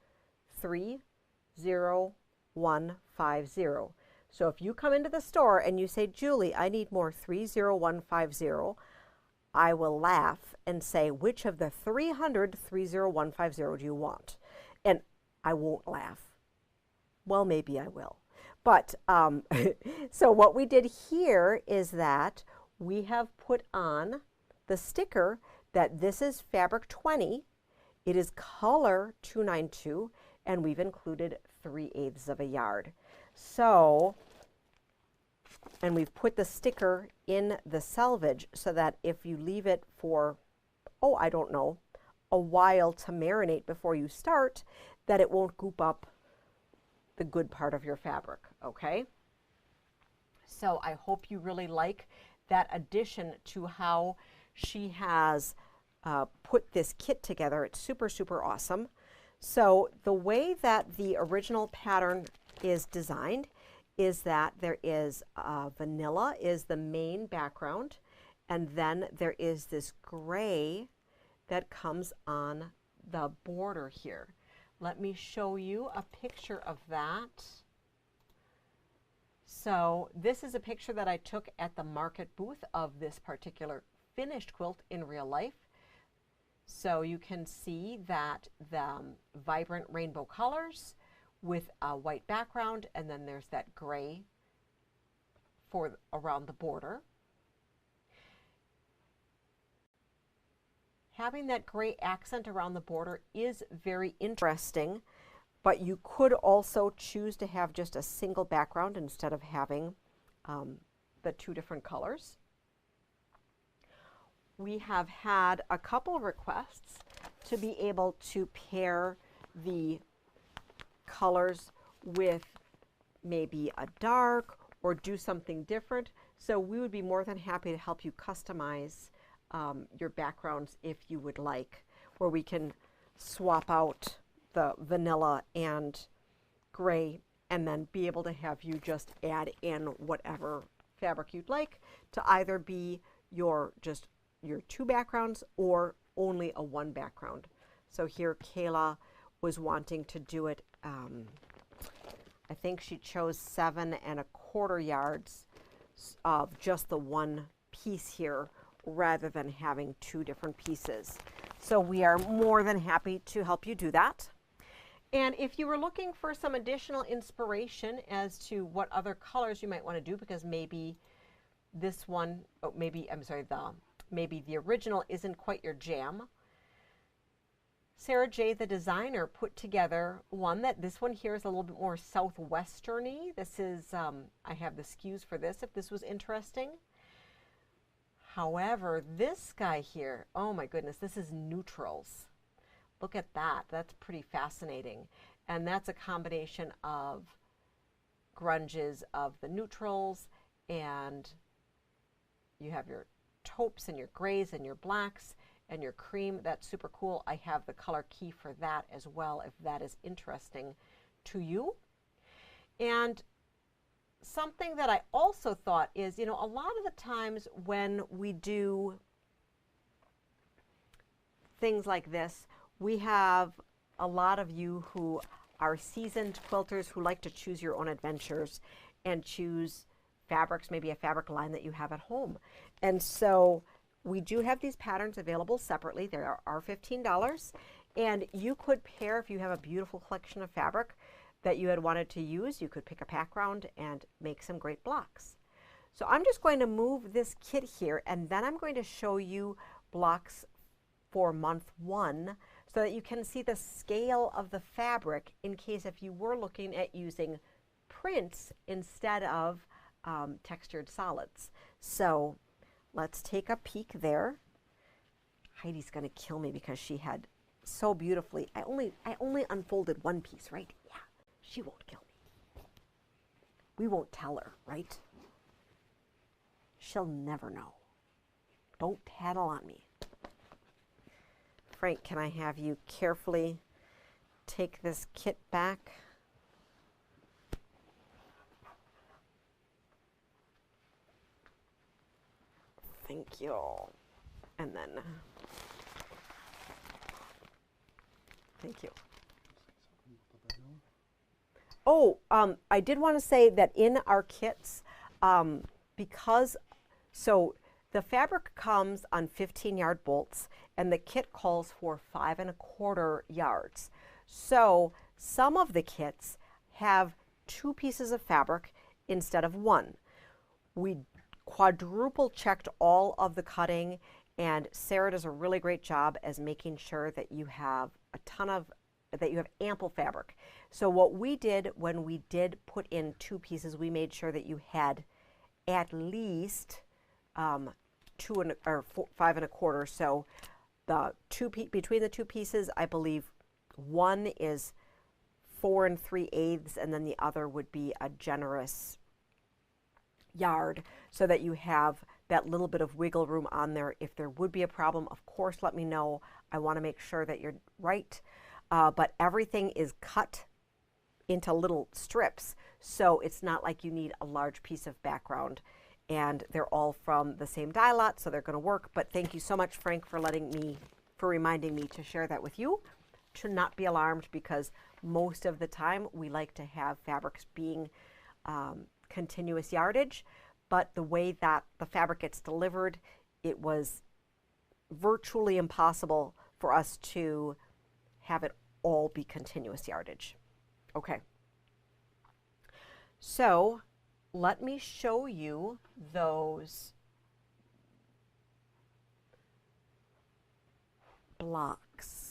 30150. So if you come into the store and you say, Julie, I need more 30150, I will laugh and say, which of the 300 30150 do you want? And I won't laugh. Well, maybe I will. But so what we did here is that we have put on the sticker that this is fabric 20, it is color 292, and we've included 3/8 of a yard. So, and we've put the sticker in the selvage so that if you leave it for, oh, I don't know, a while to marinate before you start, that it won't goop up the good part of your fabric, okay? So I hope you really like that addition to how she has put this kit together. It's super, super awesome. So the way that the original pattern is designed is that there is vanilla is the main background, and then there is this gray that comes on the border here. Let me show you a picture of that. So this is a picture that I took at the market booth of this particular finished quilt in real life. So you can see that the vibrant rainbow colors with a white background, and then there's that gray for around the border. Having that gray accent around the border is very interesting, but you could also choose to have just a single background instead of having the 2 different colors. We have had a couple of requests to be able to pair the colors with maybe a dark or do something different. So we would be more than happy to help you customize your backgrounds if you would like, where we can swap out the vanilla and gray, and then be able to have you just add in whatever fabric you'd like to either be your two backgrounds or only a one background. So here Kayla was wanting to do it, I think she chose 7¼ yards of just the one piece here rather than having two different pieces. So we are more than happy to help you do that. And if you were looking for some additional inspiration as to what other colors you might want to do, because maybe this one, maybe the original isn't quite your jam, Sarah J, the designer, put together this one here is a little bit more southwesterny. This is, I have the SKUs for this if this was interesting. However, this guy here, oh my goodness, this is neutrals. Look at that. That's pretty fascinating. And that's a combination of grunges of the neutrals, and you have your taupes and your grays and your blacks and your cream. That's super cool. I have the color key for that as well if that is interesting to you. And something that I also thought is, a lot of the times when we do things like this, we have a lot of you who are seasoned quilters who like to choose your own adventures and choose fabrics, maybe a fabric line that you have at home. And so we do have these patterns available separately. They are $15. And you could pair, if you have a beautiful collection of fabric that you had wanted to use, you could pick a background and make some great blocks. So I'm just going to move this kit here, and then I'm going to show you blocks for month 1 so that you can see the scale of the fabric in case if you were looking at using prints instead of textured solids. So let's take a peek there. Heidi's going to kill me because she had so beautifully, I only unfolded one piece, right? Yeah, she won't kill me. We won't tell her, right? She'll never know. Don't tattle on me. Frank, can I have you carefully take this kit back? Thank you. And then, thank you. Oh, I did want to say that in our kits, so the fabric comes on 15-yard bolts, and the kit calls for 5¼ yards. So some of the kits have 2 pieces of fabric instead of 1. We quadruple checked all of the cutting, and Sarah does a really great job as making sure that you have ample fabric. So what we did when we did put in 2 pieces, we made sure that you had at least 5¼ So the between the 2 pieces, I believe one is 4 3/8, and then the other would be a generous yard, so that you have that little bit of wiggle room on there. If there would be a problem, of course, let me know. I want to make sure that you're right. But everything is cut into little strips, so it's not like you need a large piece of background. And they're all from the same dye lot, so they're going to work. But thank you so much, Frank, for reminding me to share that with you. To not be alarmed, because most of the time we like to have fabrics being continuous yardage, but the way that the fabric gets delivered, it was virtually impossible for us to have it all be continuous yardage. Okay. So let me show you those blocks.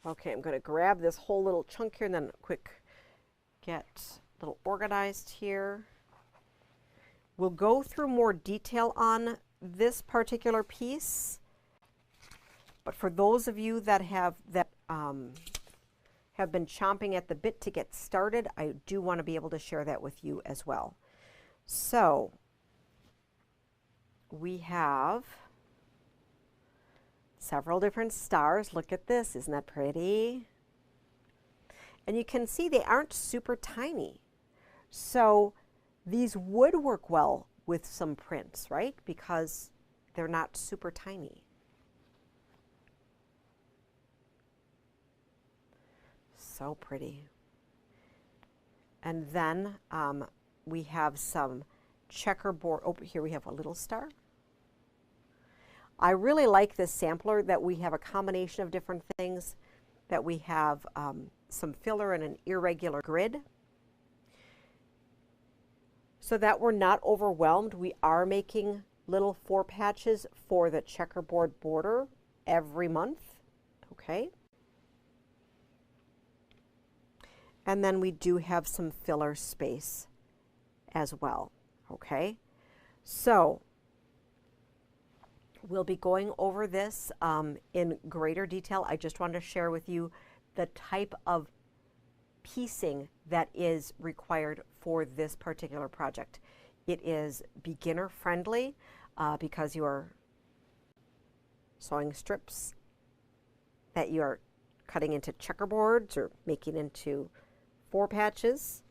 Okay, I'm going to grab this whole little chunk here and then get a little organized here. We'll go through more detail on this particular piece, but for those of you that have been chomping at the bit to get started, I do want to be able to share that with you as well. So we have Several different stars. Look at this. Isn't that pretty? And you can see they aren't super tiny. So these would work well with some prints, right? Because they're not super tiny. So pretty. And then we have some checkerboard. Oh, here we have a little star. I really like this sampler that we have a combination of different things, that we have some filler and an irregular grid. So that we're not overwhelmed, we are making little 4 patches for the checkerboard border every month, okay? And then we do have some filler space as well, okay? So we'll be going over this in greater detail. I just wanted to share with you the type of piecing that is required for this particular project. It is beginner friendly because you are sewing strips that you are cutting into checkerboards or making into 4 patches,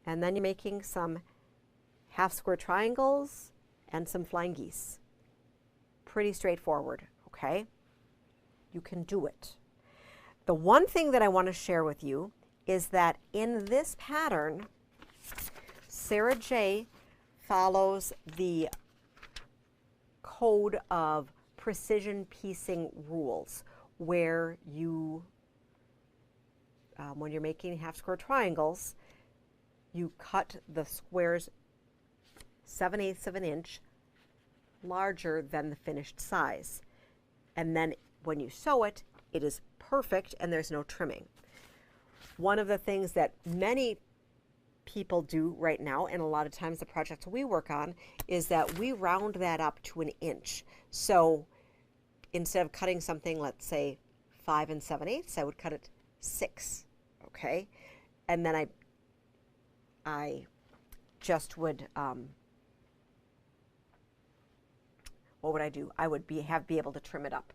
and then you're making some half square triangles and some flying geese. Pretty straightforward, okay? You can do it. The one thing that I want to share with you is that in this pattern, Sarah J follows the code of precision piecing rules, where you, when you're making half square triangles, you cut the squares 7/8 of an inch larger than the finished size. And then when you sew it, it is perfect and there's no trimming. One of the things that many people do right now, and a lot of times the projects we work on, is that we round that up to an inch. So instead of cutting something, let's say 5 7/8, I would cut it 6, okay? And then I just would, what would I do? I would be able to trim it up.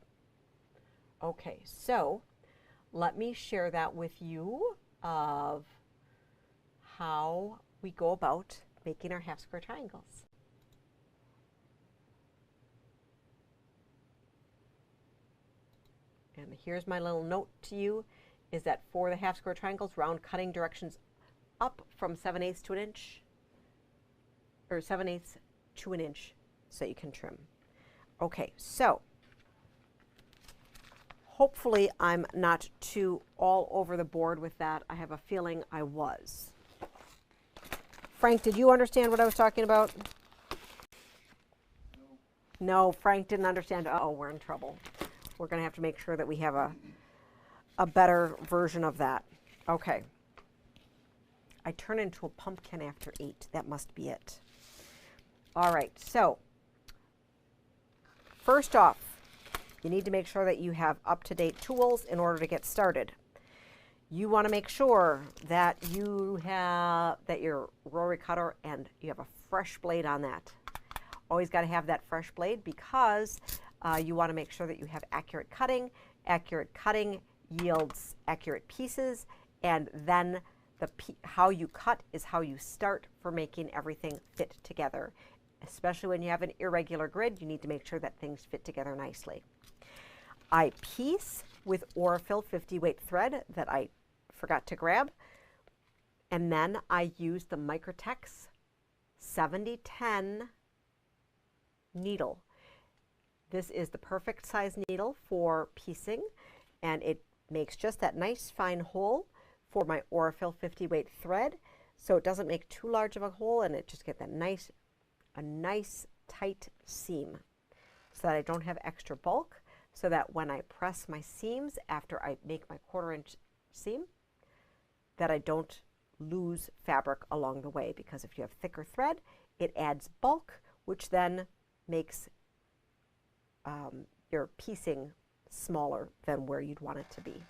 Okay, so let me share that with you of how we go about making our half square triangles. And here's my little note to you, is that for the half square triangles, round cutting directions up from 7/8 to an inch, or 7/8 to an inch, so you can trim. Okay, so hopefully I'm not too all over the board with that. I have a feeling I was. Frank, did you understand what I was talking about? No, Frank didn't understand. Uh-oh, we're in trouble. We're going to have to make sure that we have a better version of that. Okay. I turn into a pumpkin after 8. That must be it. All right, so first off, you need to make sure that you have up-to-date tools in order to get started. You want to make sure that you have your rotary cutter and you have a fresh blade on that. Always got to have that fresh blade because you want to make sure that you have accurate cutting. Accurate cutting yields accurate pieces, and then how you cut is how you start for making everything fit together. Especially when you have an irregular grid, you need to make sure that things fit together nicely. I piece with Aurifil 50 weight thread that I forgot to grab, and then I use the Microtex 7010 needle. This is the perfect size needle for piecing, and it makes just that nice fine hole for my Aurifil 50 weight thread, so it doesn't make too large of a hole, and it just gets that a nice tight seam so that I don't have extra bulk, so that when I press my seams after I make my 1/4 inch seam, that I don't lose fabric along the way, because if you have thicker thread, it adds bulk, which then makes your piecing smaller than where you'd want it to be.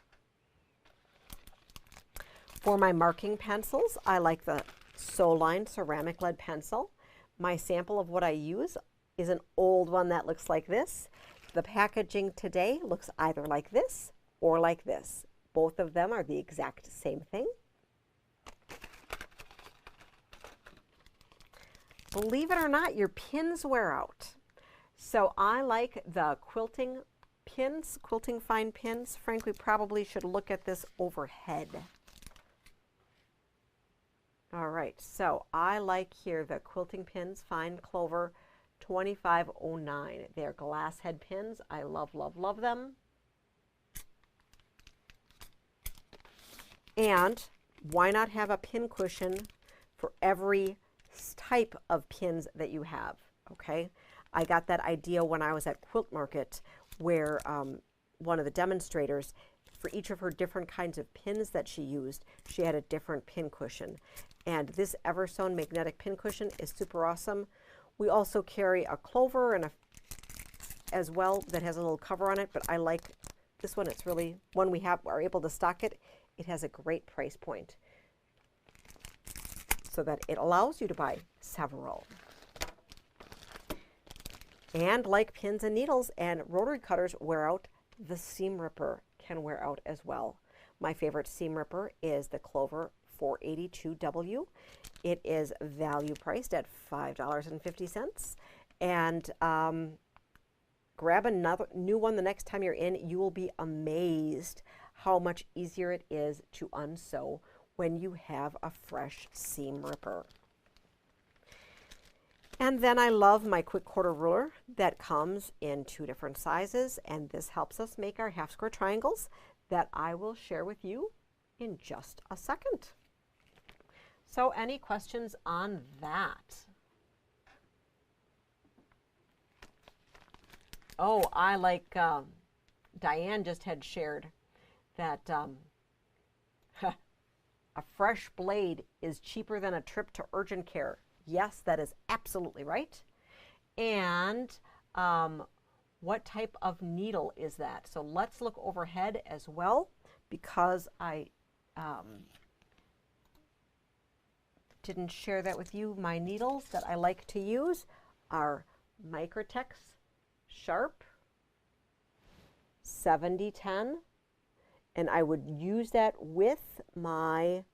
For my marking pencils, I like the Soline ceramic lead pencil. My sample of what I use is an old one that looks like this, The packaging today looks either like this or like this. Both of them are the exact same thing. Believe it or not, your pins wear out. So I like the quilting pins, quilting fine pins. Frank, we probably should look at this overhead. All right, so I like here the quilting pins, fine clover 2509. They're glass head pins. I love, love, love them. And why not have a pin cushion for every type of pins that you have, okay? I got that idea when I was at Quilt Market, where one of the demonstrators, for each of her different kinds of pins that she used, she had a different pin cushion. And this Eversewn magnetic pin cushion is super awesome. We also carry a clover and as well that has a little cover on it, but I like this one. It's really, when we are able to stock it, it has a great price point so that it allows you to buy several. And like pins and needles and rotary cutters wear out, the seam ripper can wear out as well. My favorite seam ripper is the Clover 482W. It is value priced at $5.50. And grab another new one the next time you're in. You will be amazed how much easier it is to unsew when you have a fresh seam ripper. And then I love my quick quarter ruler that comes in 2 different sizes, and this helps us make our half square triangles that I will share with you in just a second. So any questions on that? Oh, I like, Diane just had shared that a fresh blade is cheaper than a trip to urgent care. Yes, that is absolutely right. And what type of needle is that? So let's look overhead as well, because I didn't share that with you. My needles that I like to use are Microtex Sharp 7010, and I would use that with my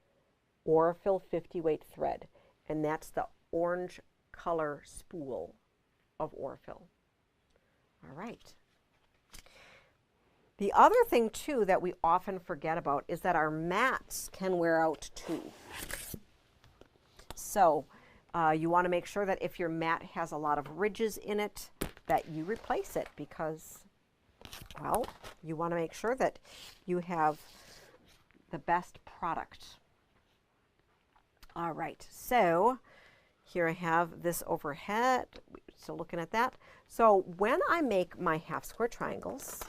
Aurifil 50 weight thread, and that's the orange color spool of Aurifil. All right. The other thing too that we often forget about is that our mats can wear out too. So you want to make sure that if your mat has a lot of ridges in it, that you replace it, because, well, you want to make sure that you have the best product. All right, so here I have this overhead. Still looking at that. So when I make my half square triangles,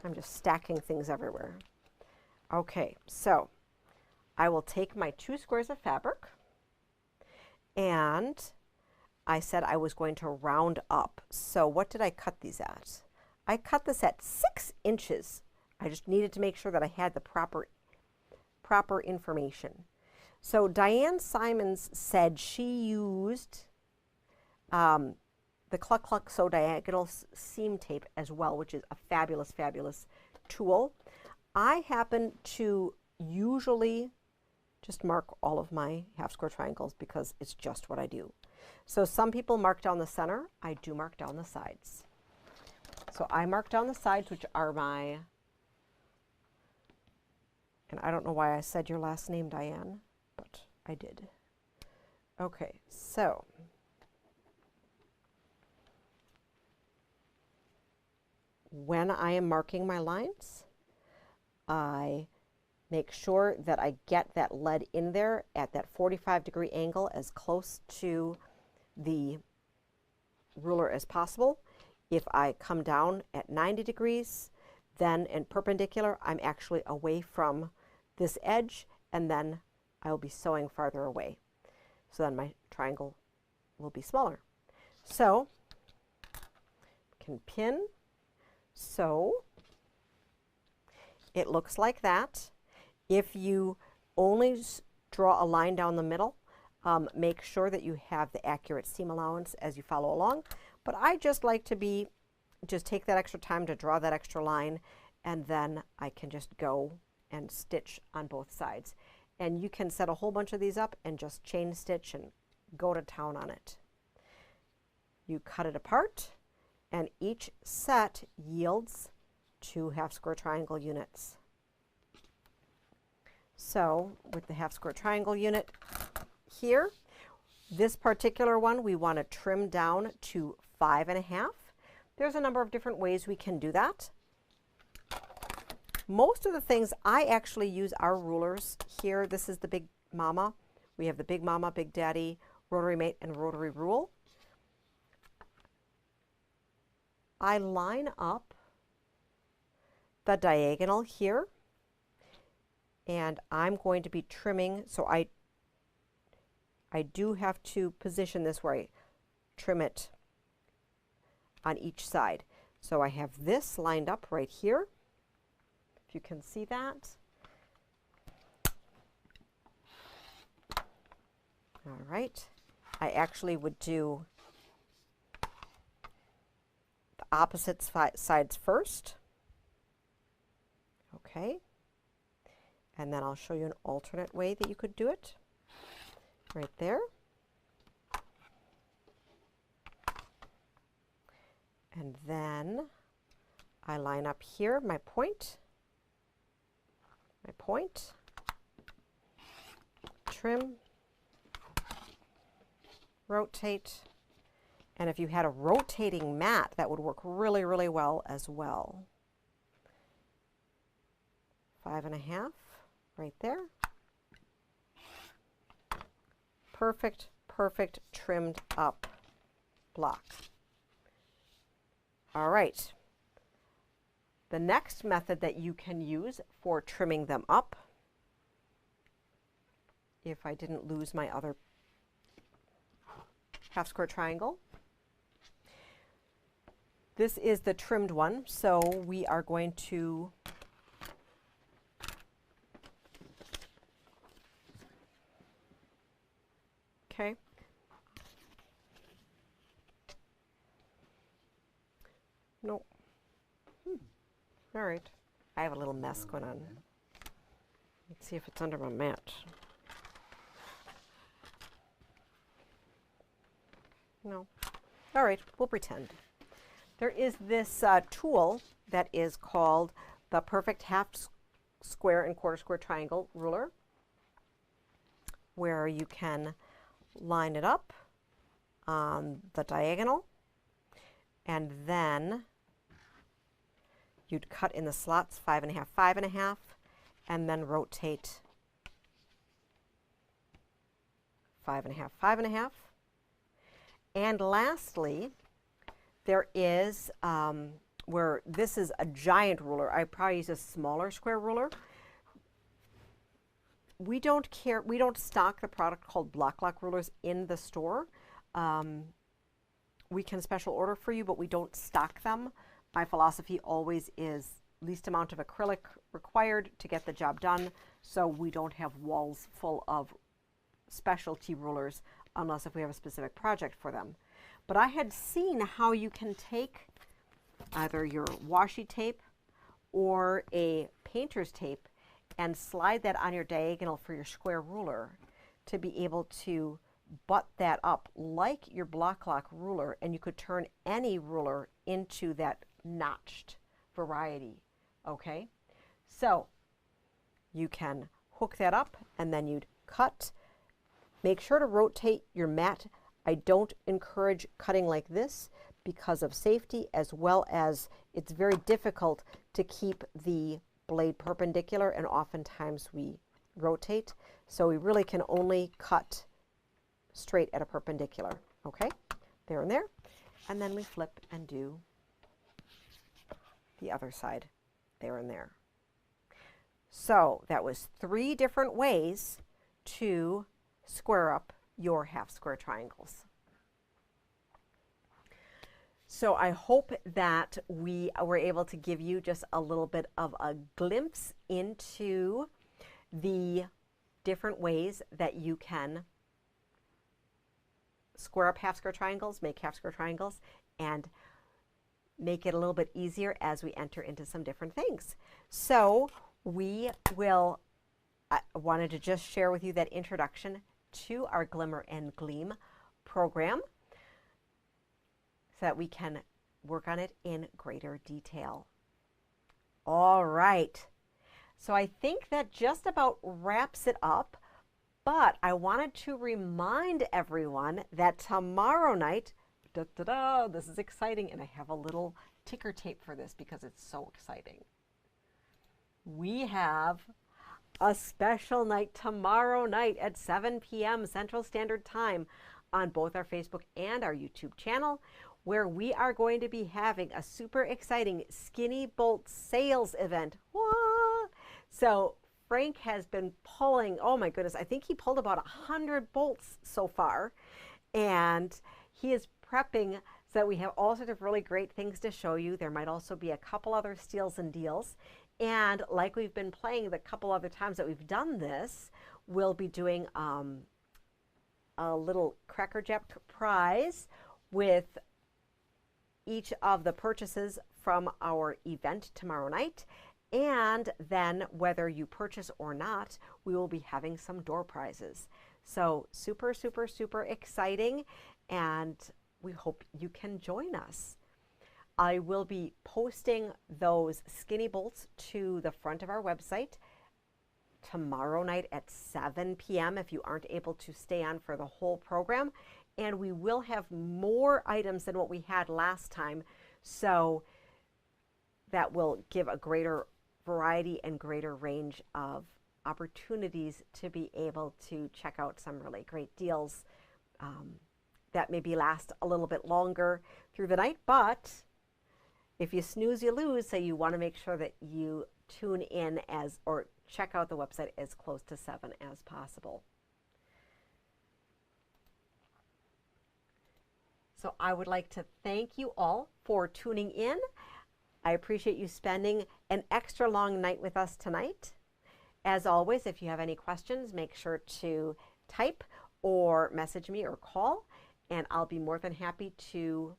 I'm just stacking things everywhere. Okay, so I will take my 2 squares of fabric, and I said I was going to round up. So what did I cut these at? I cut this at 6 inches. I just needed to make sure that I had the proper information. So Diane Simons said she used the Cluck Cluck Sew Diagonal Seam Tape as well, which is a fabulous, fabulous tool. I happen to usually just mark all of my half square triangles because it's just what I do. So some people mark down the center. I do mark down the sides. So I mark down the sides, which are my, and I don't know why I said your last name, Diane, but I did. Okay, so when I am marking my lines, I make sure that I get that lead in there at that 45-degree angle as close to the ruler as possible. If I come down at 90 degrees, then in perpendicular, I'm actually away from this edge, and then I'll be sewing farther away. So then my triangle will be smaller. So, can pin, sew. It looks like that. If you only draw a line down the middle, make sure that you have the accurate seam allowance as you follow along. But I just like to just take that extra time to draw that extra line, and then I can just go and stitch on both sides. And you can set a whole bunch of these up and just chain stitch and go to town on it. You cut it apart, and each set yields 2 half square triangle units. So with the half square triangle unit here, this particular one we want to trim down to 5.5. There's a number of different ways we can do that. Most of the things I actually use our rulers here. This is the Big Mama. We have the Big Mama, Big Daddy, Rotary Mate, and Rotary Rule. I line up the diagonal here, and I'm going to be trimming, so I do have to position this where I trim it on each side. So I have this lined up right here, if you can see that. All right, I actually would do the opposite sides first. Okay, and then I'll show you an alternate way that you could do it. Right there. And then I line up here my point, trim, rotate, and if you had a rotating mat, that would work really, really well as well. 5.5 right there. Perfect, perfect trimmed up block. All right. The next method that you can use for trimming them up, if I didn't lose my other half square triangle, this is the trimmed one, so we are going to okay. No. All right. I have a little mess going on. Let's see if it's under my mat. No. All right, we'll pretend. There is this tool that is called the Perfect Half Square and Quarter Square Triangle Ruler, where you can line it up on the diagonal, and then you'd cut in the slots 5.5, 5.5, and then rotate 5.5, 5.5. And lastly, there is where this is a giant ruler. I probably use a smaller square ruler. We don't stock the product called block lock rulers in the store. We can special order for you, but we don't stock them. My philosophy always is least amount of acrylic required to get the job done, so we don't have walls full of specialty rulers unless if we have a specific project for them. But I had seen how you can take either your washi tape or a painter's tape and slide that on your diagonal for your square ruler to be able to butt that up like your block lock ruler, and you could turn any ruler into that notched variety. Okay, so you can hook that up and then you'd cut. Make sure to rotate your mat. I don't encourage cutting like this because of safety, as well as it's very difficult to keep the blade perpendicular, and oftentimes we rotate. So we really can only cut straight at a perpendicular. Okay, there and there. And then we flip and do the other side, there and there. So that was 3 different ways to square up your half square triangles. So I hope that we were able to give you just a little bit of a glimpse into the different ways that you can square up half square triangles, make half square triangles, and make it a little bit easier as we enter into some different things. So I wanted to just share with you that introduction to our Glimmer and Gleam program so that we can work on it in greater detail. All right. So I think that just about wraps it up, but I wanted to remind everyone that tomorrow night, this is exciting, and I have a little ticker tape for this because it's so exciting. We have a special night tomorrow night at 7 p.m. Central Standard Time on both our Facebook and our YouTube channel, where we are going to be having a super exciting Skinny Bolt sales event. Whoa! So Frank has been pulling, oh my goodness, I think he pulled about 100 bolts so far, and he is prepping so that we have all sorts of really great things to show you. There might also be a couple other steals and deals. And like we've been playing the couple other times that we've done this, we'll be doing a little Cracker Jack prize with each of the purchases from our event tomorrow night. And then whether you purchase or not, we will be having some door prizes. So super, super, super exciting. And we hope you can join us. I will be posting those skinny bolts to the front of our website tomorrow night at 7 p.m. if you aren't able to stay on for the whole program. And we will have more items than what we had last time, so that will give a greater variety and greater range of opportunities to be able to check out some really great deals that maybe last a little bit longer through the night. But if you snooze, you lose. So you want to make sure that you tune in or check out the website as close to 7 as possible. So I would like to thank you all for tuning in. I appreciate you spending an extra long night with us tonight. As always, if you have any questions, make sure to type or message me or call, and I'll be more than happy to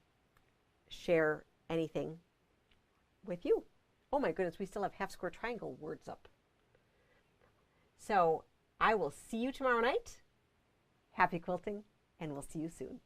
share anything with you. Oh my goodness, we still have half square triangle words up. So I will see you tomorrow night. Happy quilting, and we'll see you soon.